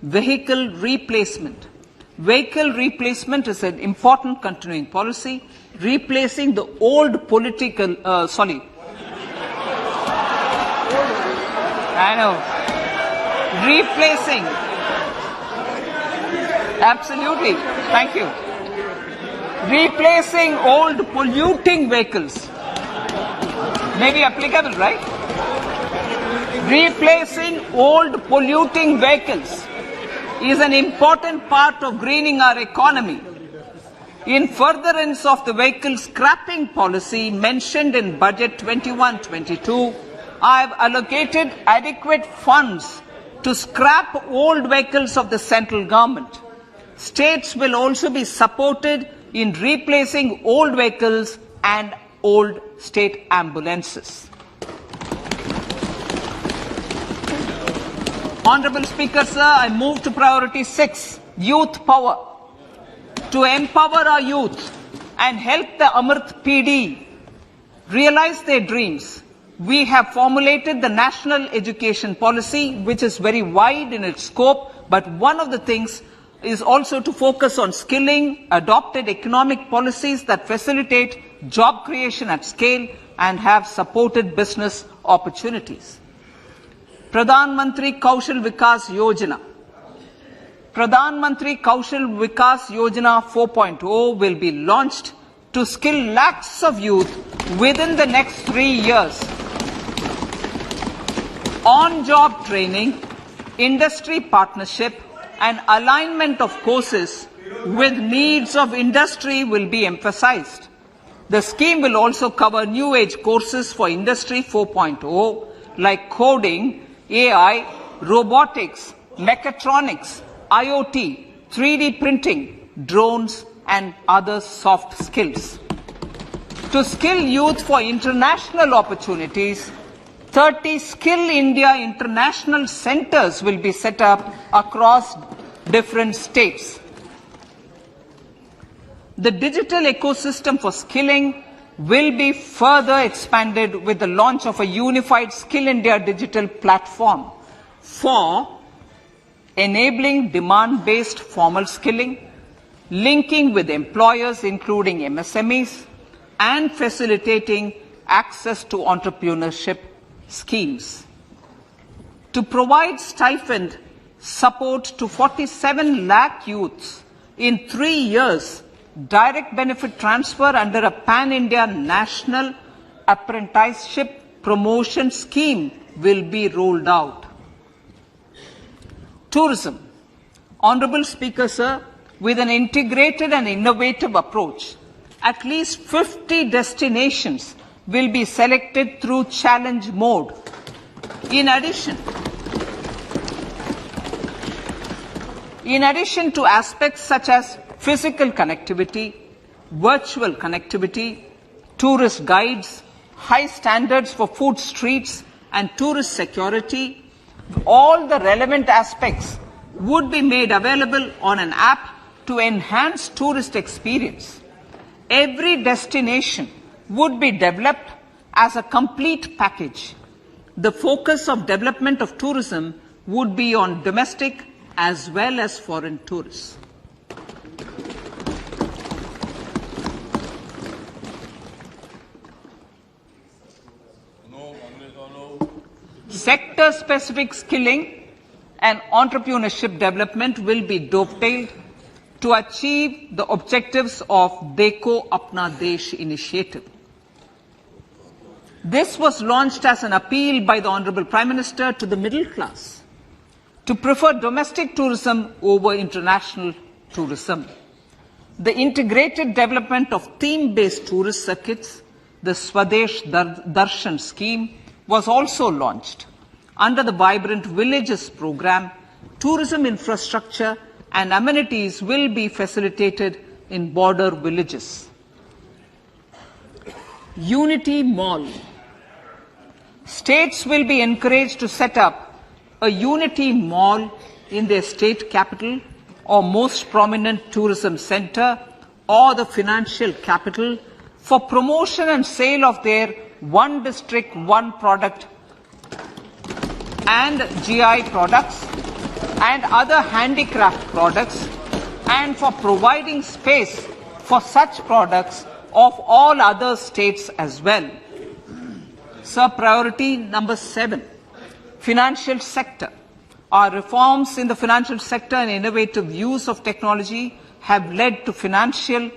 Vehicle replacement. Vehicle replacement is an important continuing policy, replacing the old political, replacing, absolutely, thank you. Replacing old polluting vehicles. May be applicable, right? Replacing old polluting vehicles is an important part of greening our economy. In furtherance of the vehicle scrapping policy mentioned in Budget 21-22, I have allocated adequate funds to scrap old vehicles of the central government. States will also be supported in replacing old vehicles and old state ambulances. Honourable Speaker, sir, I move to priority 6, youth power. To empower our youth and help the Amrit PD realize their dreams, we have formulated the National Education Policy, which is very wide in its scope, but one of the things is also to focus on skilling, adopted economic policies that facilitate job creation at scale and have supported business opportunities. Pradhan Mantri Kaushal Vikas Yojana. Pradhan Mantri Kaushal Vikas Yojana 4.0 will be launched to skill lakhs of youth within the next 3 years. On-job training, industry partnership and alignment of courses with needs of industry will be emphasized. The scheme will also cover new age courses for Industry 4.0 like coding, AI, robotics, mechatronics, IoT, 3D printing, drones and other soft skills. To skill youth for international opportunities, 30 Skill India International Centers will be set up across different states. The digital ecosystem for skilling will be further expanded with the launch of a unified Skill India digital platform for enabling demand-based formal skilling, linking with employers including MSMEs, and facilitating access to entrepreneurship schemes. To provide stipend support to 47 lakh youths in 3 years, direct benefit transfer under a pan-India national apprenticeship promotion scheme will be rolled out. Tourism. Honourable Speaker, sir, with an integrated and innovative approach, at least 50 destinations will be selected through challenge mode. In addition to aspects such as physical connectivity, virtual connectivity, tourist guides, high standards for food streets and tourist security, all the relevant aspects would be made available on an app to enhance tourist experience. Every destination would be developed as a complete package. The focus of development of tourism would be on domestic as well as foreign tourists. Sector-specific skilling and entrepreneurship development will be dovetailed to achieve the objectives of Dekho Apna Desh initiative. This was launched as an appeal by the Honourable Prime Minister to the middle class to prefer domestic tourism over international tourism. The integrated development of theme-based tourist circuits, the Swadesh Darshan scheme, was also launched. Under the Vibrant Villages program, tourism infrastructure and amenities will be facilitated in border villages. Unity Mall. States will be encouraged to set up a Unity Mall in their state capital or most prominent tourism center or the financial capital for promotion and sale of their one district, one product and GI products and other handicraft products, and for providing space for such products of all other states as well. Sir, priority number 7, financial sector. Our reforms in the financial sector and innovative use of technology have led to financial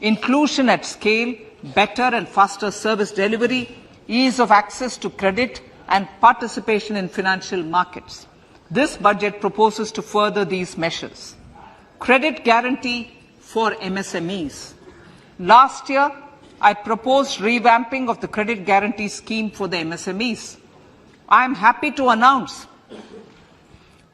inclusion at scale, better and faster service delivery, ease of access to credit and participation in financial markets. This budget proposes to further these measures. Credit guarantee, for MSMEs. Last year, I proposed revamping of the credit guarantee scheme for the MSMEs. I am happy to announce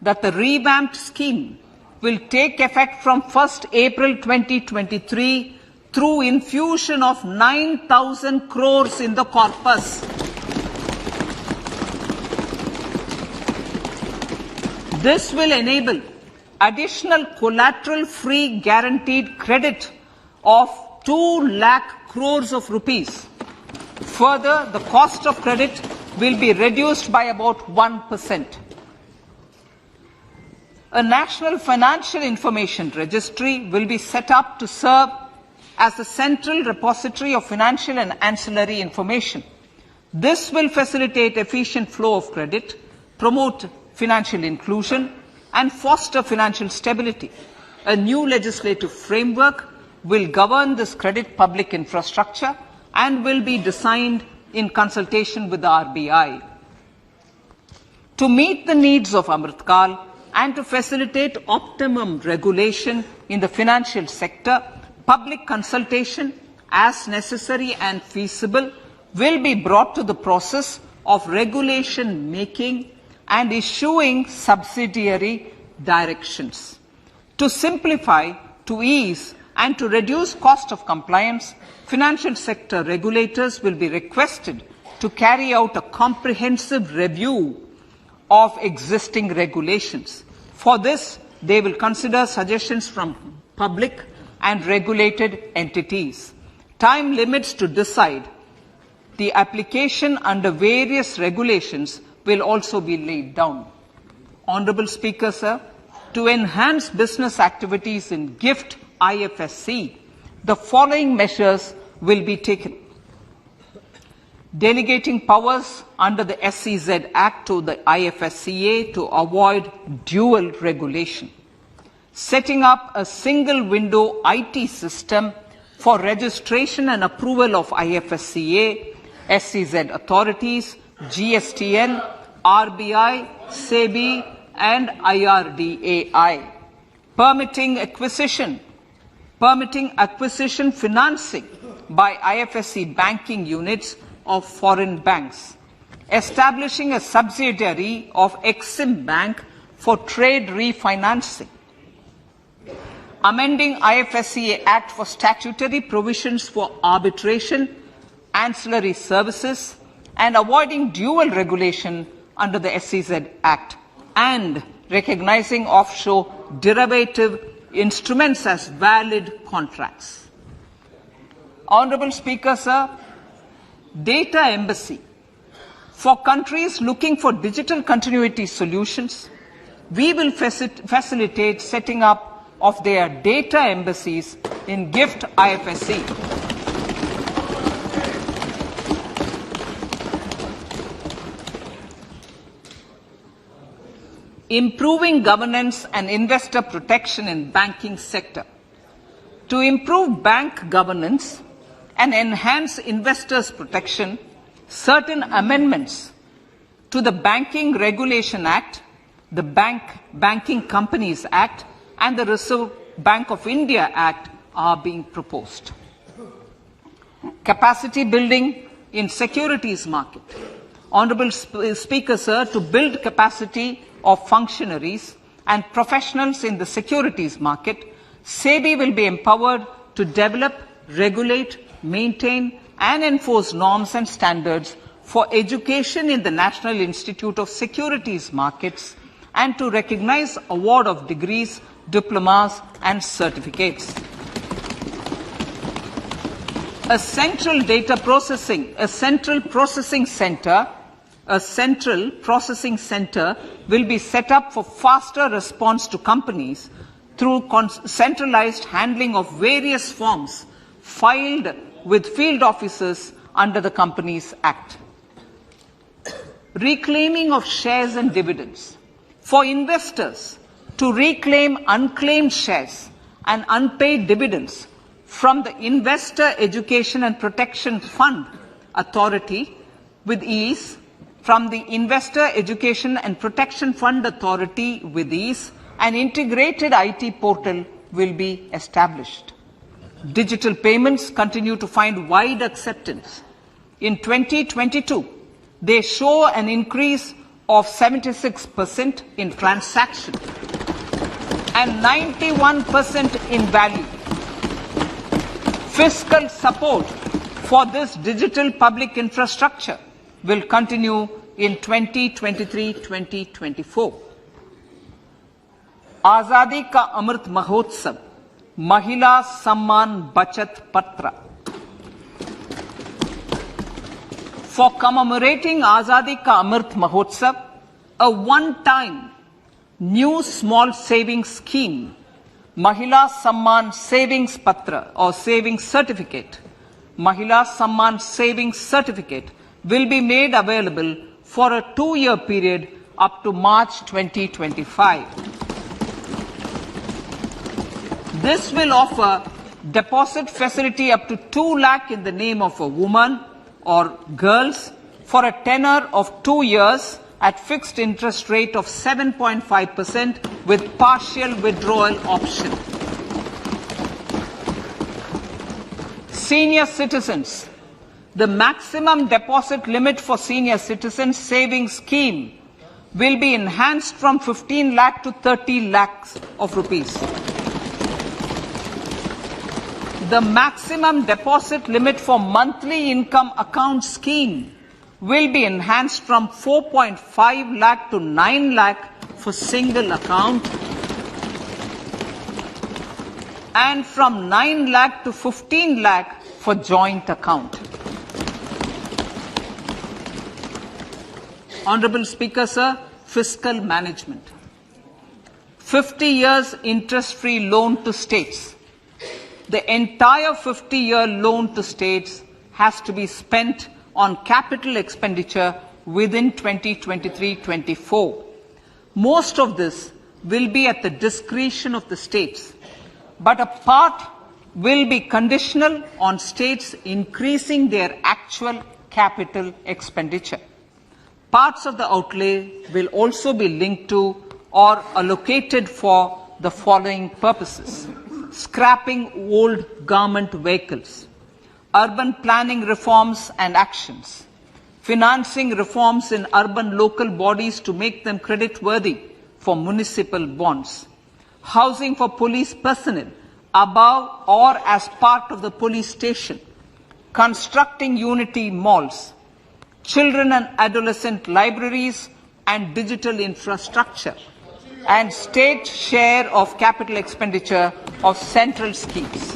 that the revamped scheme will take effect from 1st April 2023 through infusion of 9,000 crores in the corpus. This will enable additional collateral-free guaranteed credit of 2 lakh crores of rupees. Further, the cost of credit will be reduced by about 1%. A national financial information registry will be set up to serve as the central repository of financial and ancillary information. This will facilitate efficient flow of credit, promote financial inclusion, and foster financial stability. A new legislative framework will govern this credit public infrastructure and will be designed in consultation with the RBI. To meet the needs of Amritkal and to facilitate optimum regulation in the financial sector, public consultation, as necessary and feasible, will be brought to the process of regulation making and issuing subsidiary directions. To simplify, to ease, and to reduce cost of compliance, financial sector regulators will be requested to carry out a comprehensive review of existing regulations. For this, they will consider suggestions from public and regulated entities. Time limits to decide the application under various regulations will also be laid down. Honorable Speaker, sir, to enhance business activities in GIFT IFSC, the following measures will be taken. Delegating powers under the SEZ Act to the IFSCA to avoid dual regulation. Setting up a single window IT system for registration and approval of IFSCA, SEZ authorities, GSTN, RBI, SEBI, and IRDAI. Permitting acquisition financing by IFSC banking units of foreign banks. Establishing a subsidiary of Exim Bank for trade refinancing. Amending IFSCA Act for statutory provisions for arbitration, ancillary services, and avoiding dual regulation under the SEZ Act, and recognizing offshore derivative instruments as valid contracts. Honorable Speaker, sir, data embassy. For countries looking for digital continuity solutions, we will facilitate setting up of their data embassies in GIFT IFSC. Improving governance and investor protection in banking sector. To improve bank governance and enhance investors' protection, certain amendments to the Banking Regulation Act, the Banking Companies Act, and the Reserve Bank of India Act are being proposed. Capacity building in securities market. Honorable Speaker, sir, to build capacity of functionaries and professionals in the securities market, SEBI will be empowered to develop, regulate, maintain, and enforce norms and standards for education in the National Institute of Securities Markets and to recognize award of degrees, diplomas, and certificates. A central processing center will be set up for faster response to companies through centralized handling of various forms filed with field officers under the Companies Act. Reclaiming of shares and dividends. For investors to reclaim unclaimed shares and unpaid dividends from the Investor Education and Protection Fund Authority with ease, from the Investor Education and Protection Fund Authority with ease, an integrated IT portal will be established. Digital payments continue to find wide acceptance. In 2022, they show an increase of 76% in transaction and 91% in value. Fiscal support for this digital public infrastructure will continue in 2023-2024. आजादी का अमृत महोत्सव, महिला सम्मान बचत पत्र. For commemorating Azadi Ka Amrit Mahotsav, a one-time new small savings scheme, Mahila Samman Savings Patra or Savings Certificate, Mahila Samman Savings Certificate will be made available for a 2-year period up to March 2025. This will offer deposit facility up to 2 lakh in the name of a woman or girls for a tenure of 2 years at fixed interest rate of 7.5% with partial withdrawal option. Senior citizens. The maximum deposit limit for senior citizens savings scheme will be enhanced from 15 lakh to 30 lakhs of rupees. The maximum deposit limit for monthly income account scheme will be enhanced from 4.5 lakh to 9 lakh for single account and from 9 lakh to 15 lakh for joint account. Honorable Speaker, sir, fiscal management. 50 years interest-free loan to states. The entire 50-year loan to states has to be spent on capital expenditure within 2023-24. Most of this will be at the discretion of the states, but a part will be conditional on states increasing their actual capital expenditure. Parts of the outlay will also be linked to or allocated for the following purposes: scrapping old government vehicles, urban planning reforms and actions, financing reforms in urban local bodies to make them credit-worthy for municipal bonds, housing for police personnel above or as part of the police station, constructing unity malls, children and adolescent libraries and digital infrastructure, and state share of capital expenditure of central schemes.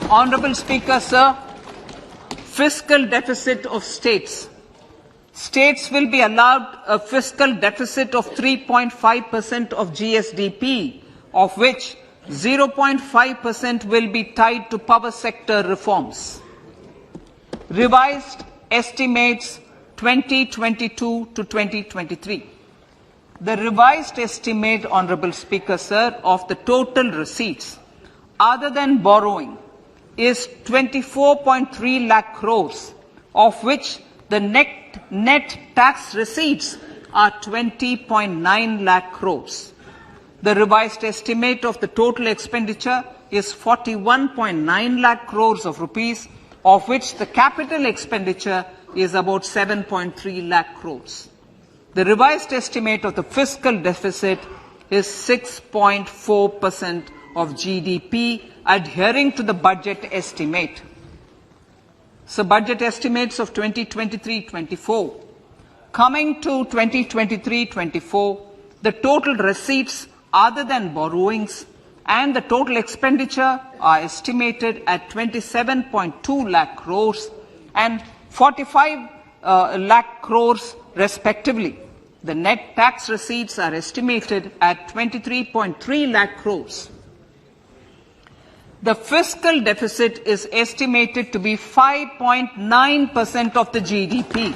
Honorable Speaker, sir, fiscal deficit of states. States will be allowed a fiscal deficit of 3.5% of GSDP, of which 0.5% will be tied to power sector reforms. Revised estimates 2022 to 2023. The revised estimate, Honorable Speaker, sir, of the total receipts other than borrowing is 24.3 lakh crores, of which the net tax receipts are 20.9 lakh crores. The revised estimate of the total expenditure is 41.9 lakh crores of rupees, of which the capital expenditure is about 7.3 lakh crores. The revised estimate of the fiscal deficit is 6.4% of GDP, adhering to the budget estimate. So budget estimates of 2023-24. Coming to 2023-24, the total receipts other than borrowings and the total expenditure are estimated at 27.2 lakh crores and 45 lakh crores respectively. The net tax receipts are estimated at 23.3 lakh crores. The fiscal deficit is estimated to be 5.9% of the GDP.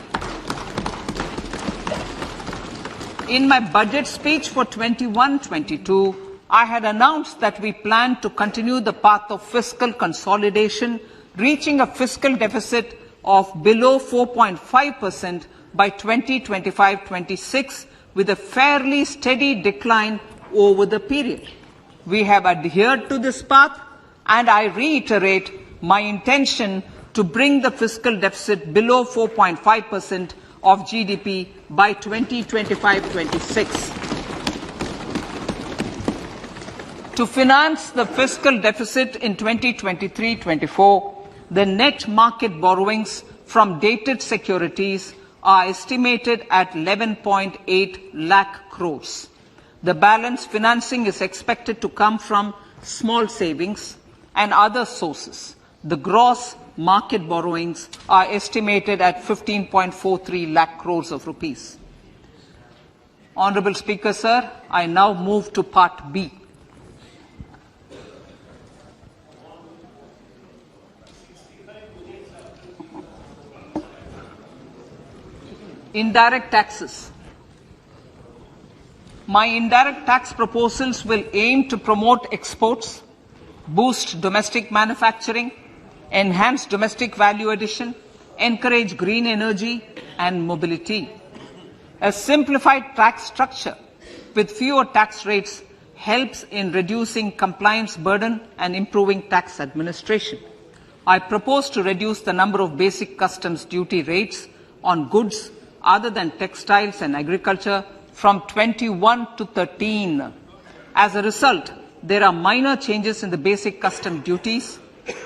In my budget speech for 21-22, I had announced that we plan to continue the path of fiscal consolidation, reaching a fiscal deficit of below 4.5% by 2025-26, with a fairly steady decline over the period. We have adhered to this path, and I reiterate my intention to bring the fiscal deficit below 4.5% of GDP by 2025-26. To finance the fiscal deficit in 2023-24, the net market borrowings from dated securities are estimated at 11.8 lakh crores. The balance financing is expected to come from small savings and other sources. The gross market borrowings are estimated at 15.43 lakh crores of rupees. Honorable Speaker, sir, I now move to Part B. Indirect taxes. My indirect tax proposals will aim to promote exports, boost domestic manufacturing, enhance domestic value addition, encourage green energy and mobility. A simplified tax structure with fewer tax rates helps in reducing compliance burden and improving tax administration. I propose to reduce the number of basic customs duty rates on goods other than textiles and agriculture from 21 to 13. As a result, there are minor changes in the basic custom duties,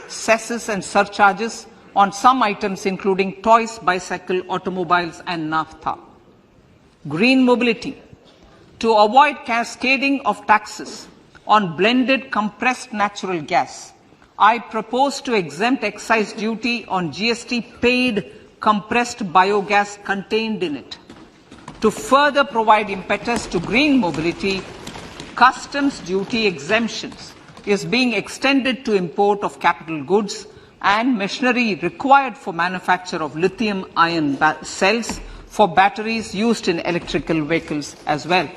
cesses and surcharges on some items including toys, bicycle, automobiles and naphtha. Green mobility. To avoid cascading of taxes on blended compressed natural gas, I propose to exempt excise duty on GST paid compressed biogas contained in it. To further provide impetus to green mobility, customs duty exemptions is being extended to import of capital goods and machinery required for manufacture of lithium-ion cells for batteries used in electrical vehicles as well.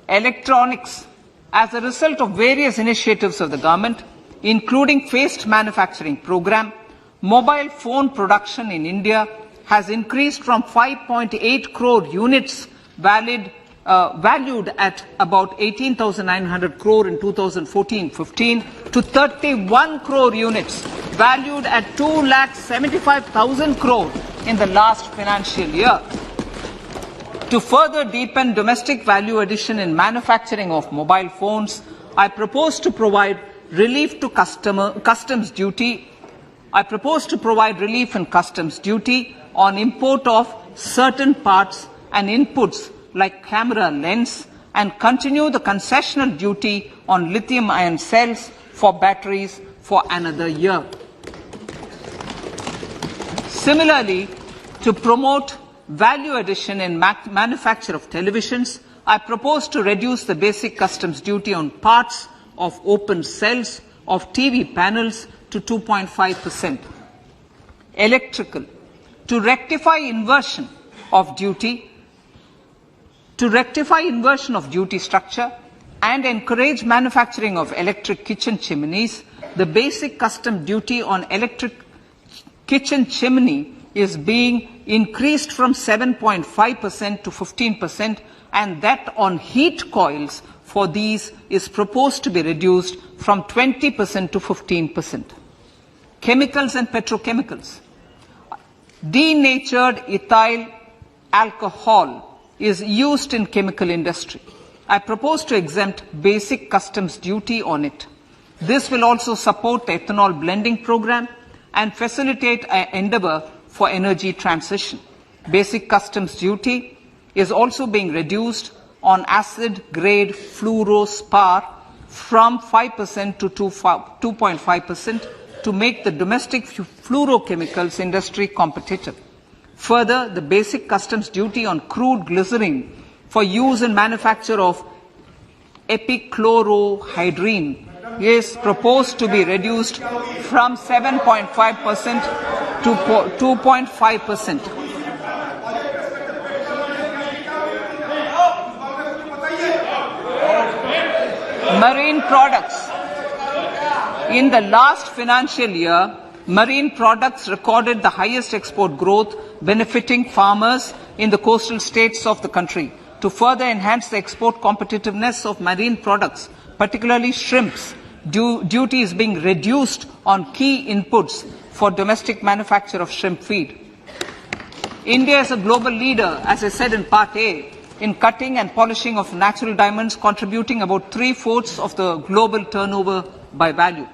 Electronics. As a result of various initiatives of the government, including phased manufacturing program, mobile phone production in India has increased from 5.8 crore units valued at about 18,900 crore in 2014-15 to 31 crore units valued at 2,75,000 crore in the last financial year. To further deepen domestic value addition in manufacturing of mobile phones, I propose to provide relief to customs duty. I propose to provide relief in customs duty on import of certain parts and inputs like camera lens and continue the concessional duty on lithium-ion cells for batteries for another year. Similarly, to promote value addition in manufacture of televisions, I propose to reduce the basic customs duty on parts of open cells of TV panels to 2.5%. Electrical. To rectify inversion of duty structure and encourage manufacturing of electric kitchen chimneys, the basic custom duty on electric kitchen chimney is being increased from 7.5% to 15%, and that on heat coils for these is proposed to be reduced from 20% to 15%. Chemicals and petrochemicals. Denatured ethyl alcohol is used in chemical industry. I propose to exempt basic customs duty on it. This will also support the ethanol blending program and facilitate an endeavor for energy transition. Basic customs duty is also being reduced on acid-grade fluorospar from 5% to 2.5% to make the domestic fluorochemicals industry competitive. Further, the basic customs duty on crude glycerin for use in manufacture of epichlorohydrin is proposed to be reduced from 7.5% to 2.5%. Marine products. In the last financial year, marine products recorded the highest export growth, benefiting farmers in the coastal states of the country. to further enhance the export competitiveness of marine products, particularly shrimps. Duty is being reduced on key inputs for domestic manufacture of shrimp feed. India is a global leader, as I said in Part A, in cutting and polishing of natural diamonds, contributing about 3/4 of the global turnover by value.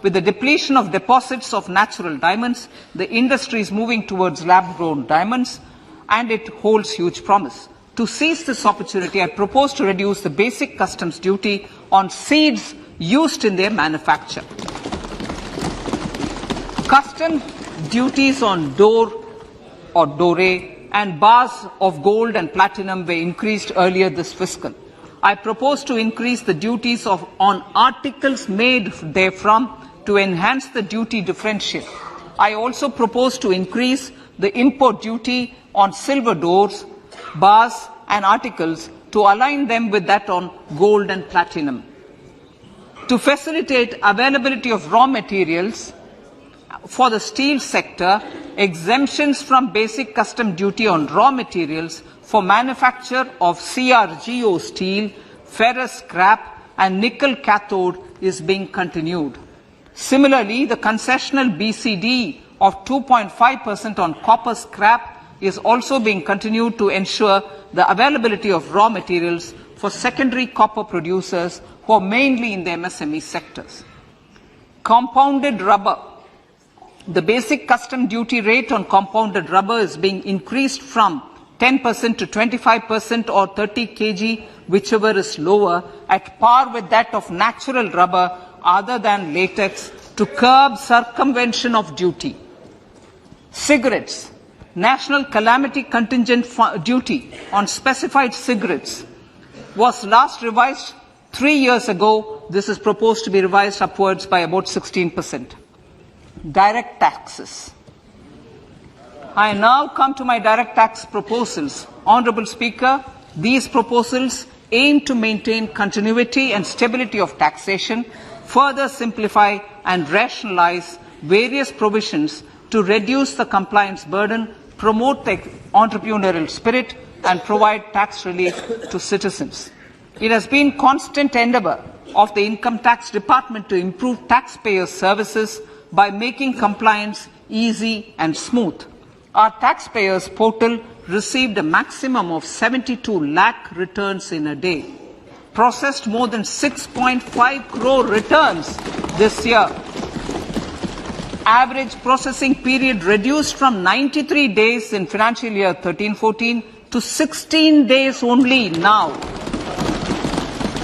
With the depletion of deposits of natural diamonds, the industry is moving towards lab-grown diamonds, and it holds huge promise. To seize this opportunity, I propose to reduce the basic customs duty on seeds used in their manufacture. Custom duties on dore or doré and bars of gold and platinum were increased earlier this fiscal. I propose to increase the duties on articles made therefrom to enhance the duty differential. I also propose to increase the import duty on silver doors, bars and articles to align them with that on gold and platinum. To facilitate availability of raw materials for the steel sector, exemptions from basic custom duty on raw materials for manufacture of CRGO steel, ferrous scrap and nickel cathode is being continued. Similarly, the concessional BCD of 2.5% on copper scrap is also being continued to ensure the availability of raw materials for secondary copper producers who are mainly in the MSME sectors. Compounded rubber. The basic custom duty rate on compounded rubber is being increased from 10% to 25% or 30 kg, whichever is lower, at par with that of natural rubber other than latex, to curb circumvention of duty. Cigarettes. National calamity contingent duty on specified cigarettes was last revised 3 years ago. This is proposed to be revised upwards by about 16%. Direct taxes. I now come to my direct tax proposals. Honourable Speaker, these proposals aim to maintain continuity and stability of taxation, further simplify and rationalise various provisions to reduce the compliance burden, promote the entrepreneurial spirit and provide tax relief to citizens. It has been constant endeavour of the Income Tax Department to improve taxpayer services by making compliance easy and smooth. Our taxpayers portal received a maximum of 72 lakh returns in a day, processed more than 6.5 crore returns this year. Average processing period reduced from 93 days in financial year 13-14 to 16 days only now.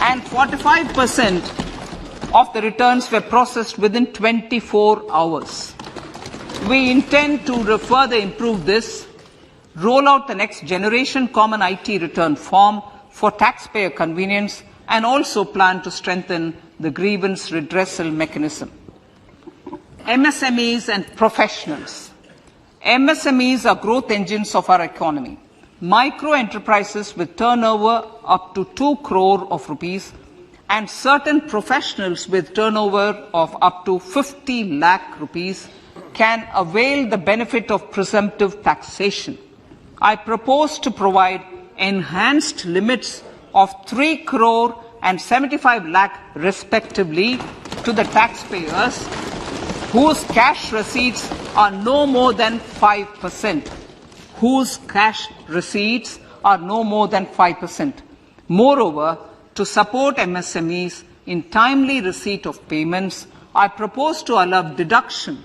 And 45% of the returns were processed within 24 hours. We intend to further improve this, roll out the next generation common IT return form for taxpayer convenience, and also plan to strengthen the grievance redressal mechanism. MSMEs and professionals. MSMEs are growth engines of our economy. Micro enterprises with turnover up to 2 crore of rupees and certain professionals with turnover of up to 50 lakh rupees can avail the benefit of presumptive taxation. I propose to provide enhanced limits of 3 crore and 75 lakh respectively to the taxpayers whose cash receipts are no more than 5%. Whose cash receipts are no more than 5%. Moreover, to support MSMEs in timely receipt of payments, I propose to allow deduction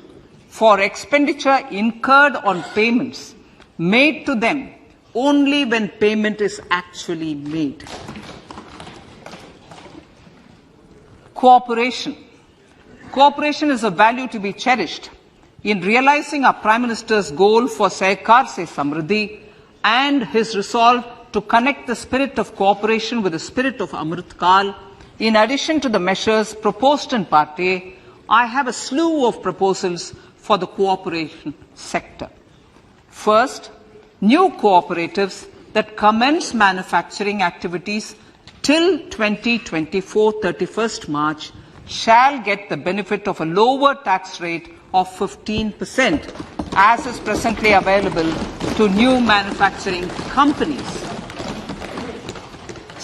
for expenditure incurred on payments made to them only when payment is actually made. Cooperation. Cooperation is a value to be cherished. In realizing our Prime Minister's goal for Sehkar Se Samriddhi and his resolve to connect the spirit of cooperation with the spirit of Amrit Kal, in addition to the measures proposed in Part A, I have a slew of proposals for the cooperation sector. First, new cooperatives that commence manufacturing activities till 2024 31st March shall get the benefit of a lower tax rate of 15%, as is presently available to new manufacturing companies.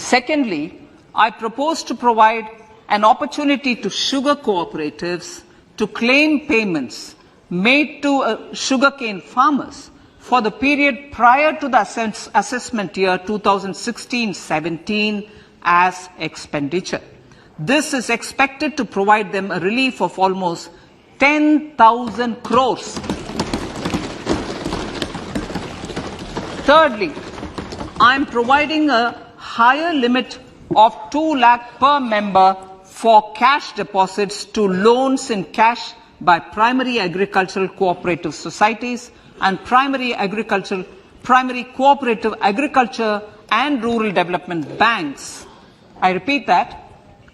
Secondly, I propose to provide an opportunity to sugar cooperatives to claim payments made to sugarcane farmers for the period prior to the assessment year 2016-17 as expenditure. This is expected to provide them a relief of almost 10,000 crores. Thirdly, I am providing a higher limit of 2 lakh per member for cash deposits to loans in cash by primary agricultural cooperative societies and primary cooperative agriculture and rural development banks. I repeat that.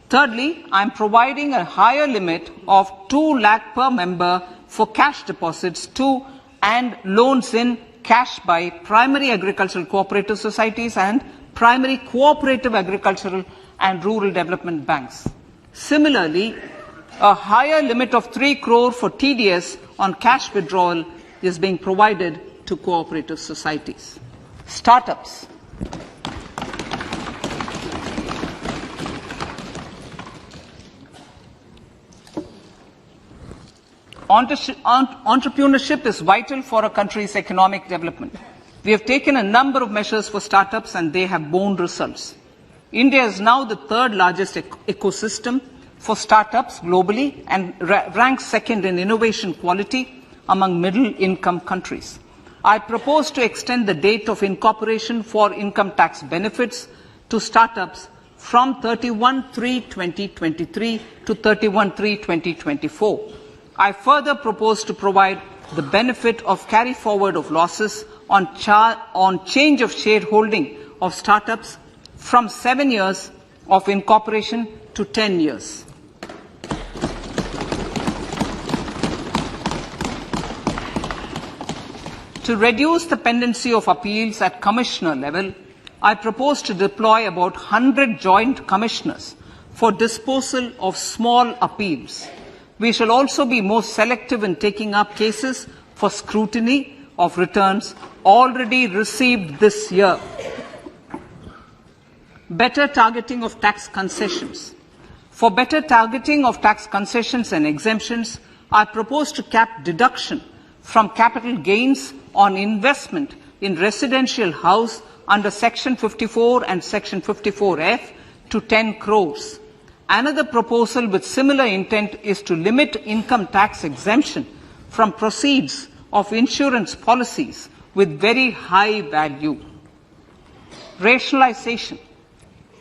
Thirdly, I am providing a higher limit of 2 lakh per member for cash deposits to and loans in cash by primary agricultural cooperative societies and primary cooperative agricultural and rural development banks. Similarly, a higher limit of 3 crore for TDS on cash withdrawal is being provided to cooperative societies. Startups. Entrepreneurship is vital for a country's economic development. We have taken a number of measures for startups and they have borne results. India is now the third largest ecosystem for startups globally and ranks second in innovation quality among middle-income countries. I propose to extend the date of incorporation for income tax benefits to startups from 31/3/2023 to 31/3/2024. I further propose to provide the benefit of carry forward of losses on change of shareholding of startups from 7 years of incorporation to 10 years. To reduce the pendency of appeals at commissioner level, I propose to deploy about 100 joint commissioners for disposal of small appeals. We shall also be more selective in taking up cases for scrutiny of returns already received this year. Better targeting of tax concessions. For better targeting of tax concessions and exemptions, I propose to cap deduction from capital gains on investment in residential house under Section 54 and Section 54F to 10 crores. Another proposal with similar intent is to limit income tax exemption from proceeds of insurance policies with very high value. Rationalization.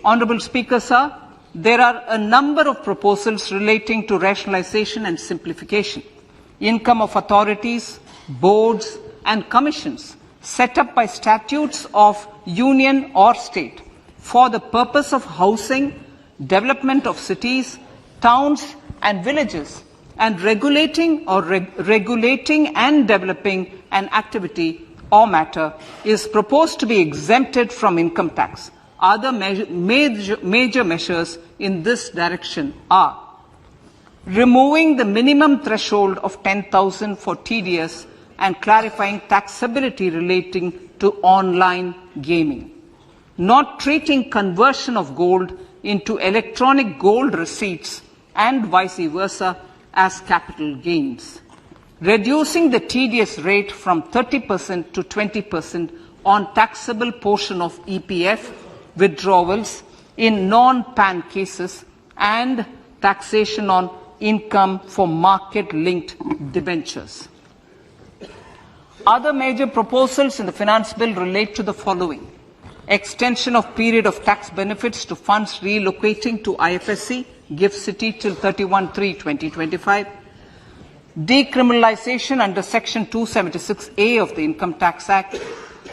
Honourable Speaker, sir, there are a number of proposals relating to rationalization and simplification. Income of authorities, boards and commissions set up by statutes of union or state for the purpose of housing, development of cities, towns and villages, and regulating and developing an activity or matter is proposed to be exempted from income tax. Other major measures in this direction are removing the minimum threshold of 10,000 for TDS and clarifying taxability relating to online gaming, not treating conversion of gold into electronic gold receipts and vice versa as capital gains, reducing the TDS rate from 30% to 20% on taxable portion of EPF withdrawals in non-PAN cases, and taxation on income for market-linked debentures. Other major proposals in the finance bill relate to the following: extension of period of tax benefits to funds relocating to IFSC, GIFT City till 31/3/2025, decriminalization under Section 276A of the Income Tax Act,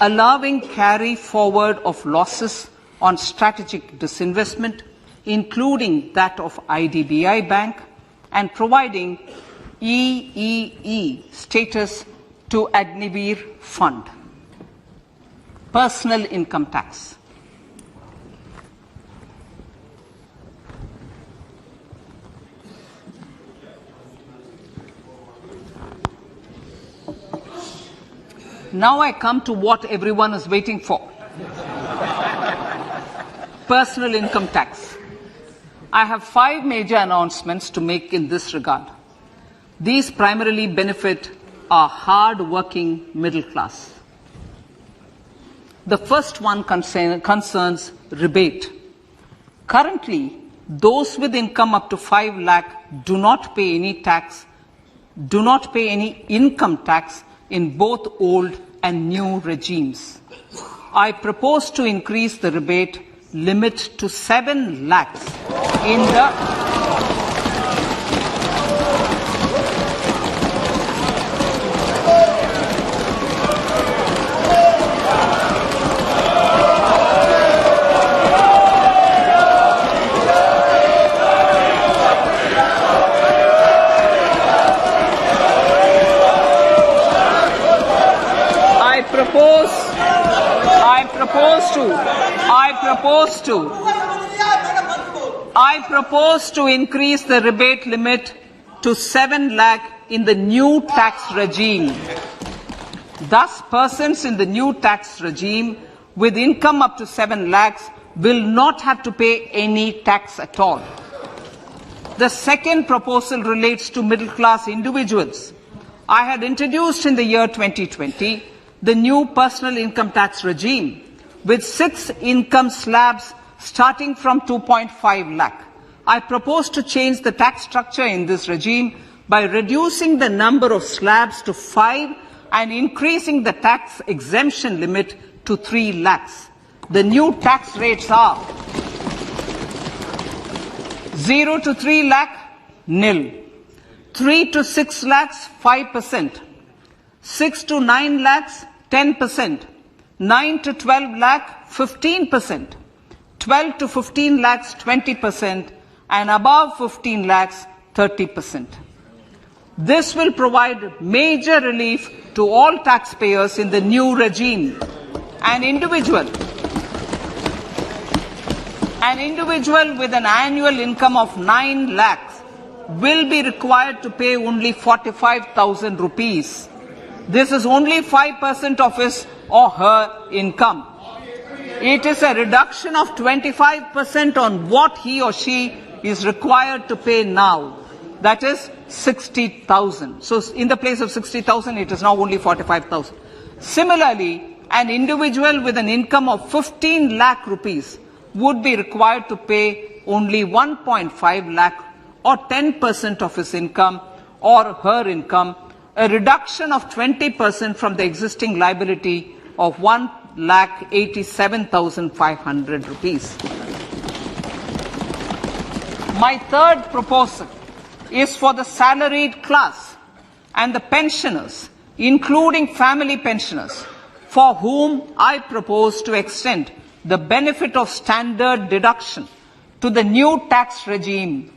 allowing carry forward of losses on strategic disinvestment, including that of IDBI Bank, and providing EEE status to Agnivir Fund. Personal income tax. Now I come to what everyone is waiting for. personal income tax. I have 5 major announcements to make in this regard. These primarily benefit our hard-working middle class. The first one concerns rebate. Currently, those with income up to 5 lakh do not pay any income tax in both old and new regimes. I propose to increase the rebate limit to 7 lakhs in the I propose to increase the rebate limit to 7 lakh in the new tax regime. Thus, persons in the new tax regime with income up to 7 lakhs will not have to pay any tax at all. The second proposal relates to middle class individuals. I had introduced in the year 2020 the new personal income tax regime with 6 income slabs starting from 2.5 lakh. I propose to change the tax structure in this regime by reducing the number of slabs to 5 and increasing the tax exemption limit to 3 lakhs. The new tax rates are 0 to 3 lakh, nil. 3 to 6 lakhs, 5%. 6 to 9 lakhs, 10%. 9 to 12 lakh, 15%. 12 to 15 lakhs, 20%. And above 15 lakhs, 30%. This will provide major relief to all taxpayers in the new regime. An individual with an annual income of 9 lakhs will be required to pay only 45,000 rupees. This is only 5% of his or her income. It is a reduction of 25% on what he or she is required to pay now. That is 60,000. So in the place of 60,000, it is now only 45,000. Similarly, an individual with an income of 15 lakh rupees would be required to pay only 1.5 lakh or 10% of his income or her income, a reduction of 20% from the existing liability of 1,87,500 rupees. My third proposal is for the salaried class and the pensioners, including family pensioners, for whom I propose to extend the benefit of standard deduction to the new tax regime.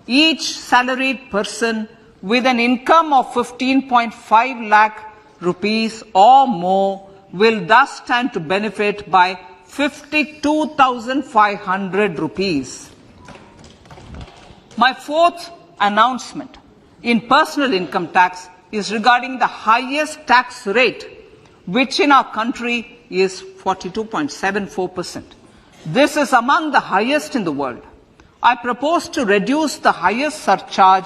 Each salaried person with an income of 15.5 lakh rupees or more will thus stand to benefit by 52,500 rupees. My fourth announcement in personal income tax is regarding the highest tax rate, which in our country is 42.74%. This is among the highest in the world. I propose to reduce the highest surcharge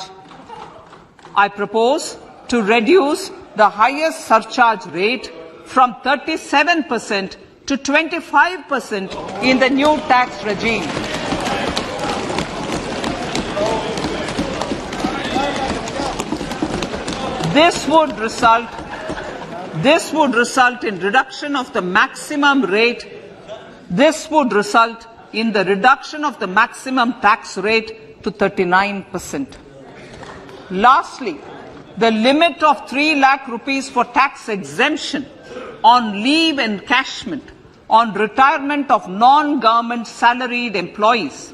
rate from 37% to 25% in the new tax regime. This would result in reduction of the maximum rate. This would result in the reduction of the maximum tax rate to 39%. Lastly, the limit of 3 lakh rupees for tax exemption on leave encashment on retirement of non-government salaried employees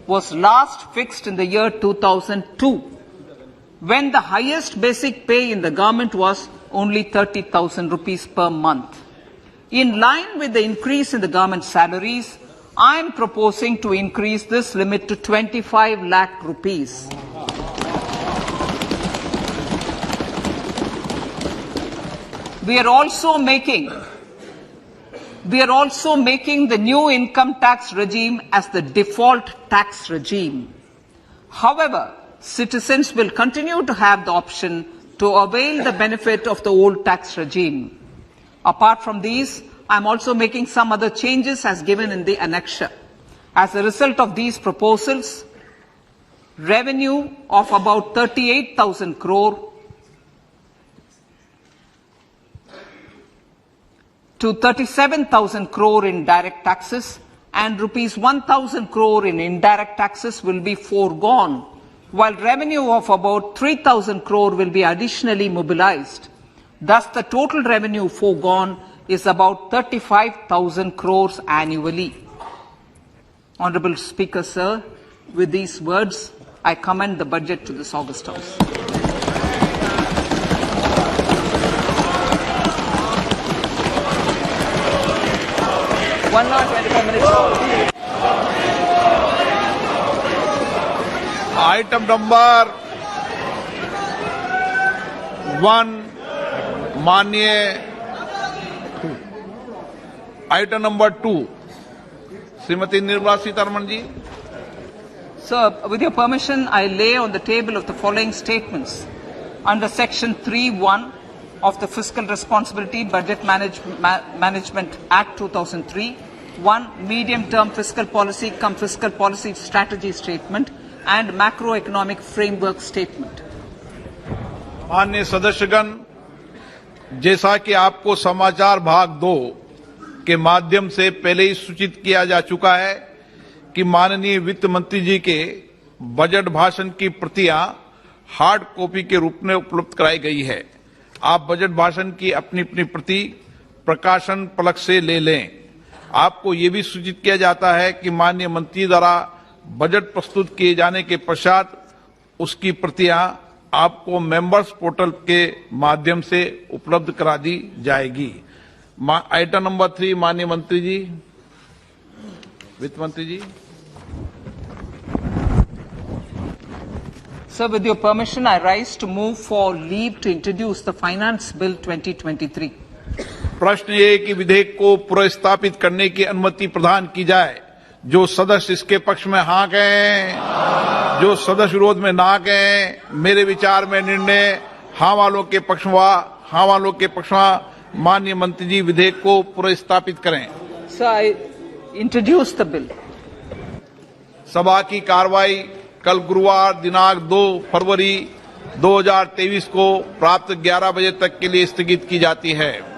was last fixed in the year 2002, when the highest basic pay in the government was only 30,000 rupees per month. In line with the increase in the government salaries, I am proposing to increase this limit to 25 lakh rupees. We are also making We are also making the new income tax regime as the default tax regime. However, citizens will continue to have the option to avail the benefit of the old tax regime. Apart from these, I am also making some other changes as given in the annexure. As a result of these proposals, revenue of about 38,000 crore to 37,000 crore in direct taxes and rupees 1,000 crore in indirect taxes will be foregone, while revenue of about 3,000 crore will be additionally mobilized. Thus, the total revenue foregone is about 35,000 crores annually. Honorable Speaker, sir, with these words, I commend the budget to this August House. One hour, 25 minutes. Item number 1, माननीय item number 2 Shrimati Nirmala Sitharaman ji. Sir, with your permission, I lay on the table of the following statements. Under Section 3(1) of the Fiscal Responsibility Budget Management Act 2003, 1. Medium-term fiscal policy cum fiscal policy strategy statement and macroeconomic framework statement. माननीय सदस्यगण, जैसा कि आपको समाचार भाग 2 के माध्यम से पहले ही सूचित किया जा चुका है कि माननीय वित्त मंत्री जी के बजट भाषण की प्रतियां हार्ड कॉपी के रूप में उपलब्ध कराई गई है. आप बजट भाषण की अपनी अपनी प्रति प्रकाशन पलक से ले लें. आपको ये भी सूचित किया जाता है कि माननीय मंत्री द्वारा बजट प्रस्तुत किए जाने के पश्चात उसकी प्रतियां आपको मेंबर्स पोर्टल के माध्यम से उपलब्ध करा दी जाएगी. आइटम नंबर 3, माननीय मंत्री जी, वित्त मंत्री जी. Sir, with your permission, I rise to move for leave to introduce the Finance Bill 2023. प्रश्न ये कि विधेयक को पुनर्स्थापित करने की अनुमति प्रदान की जाए. जो सदस्य इसके पक्ष में हाँ कहें, जो सदस्य विरोध में ना कहें. मेरे विचार में निर्णय हाँ वालों के पक्ष में, हाँ वालों के पक्ष में. माननीय मंत्री जी विधेयक को पुनर्स्थापित करें. Sir, I introduce the bill. सभा की कार्रवाई कल गुरुवार दिनांक 2 फरवरी 2023 को प्राप्त 11 बजे तक के लिए स्थगित की जाती है.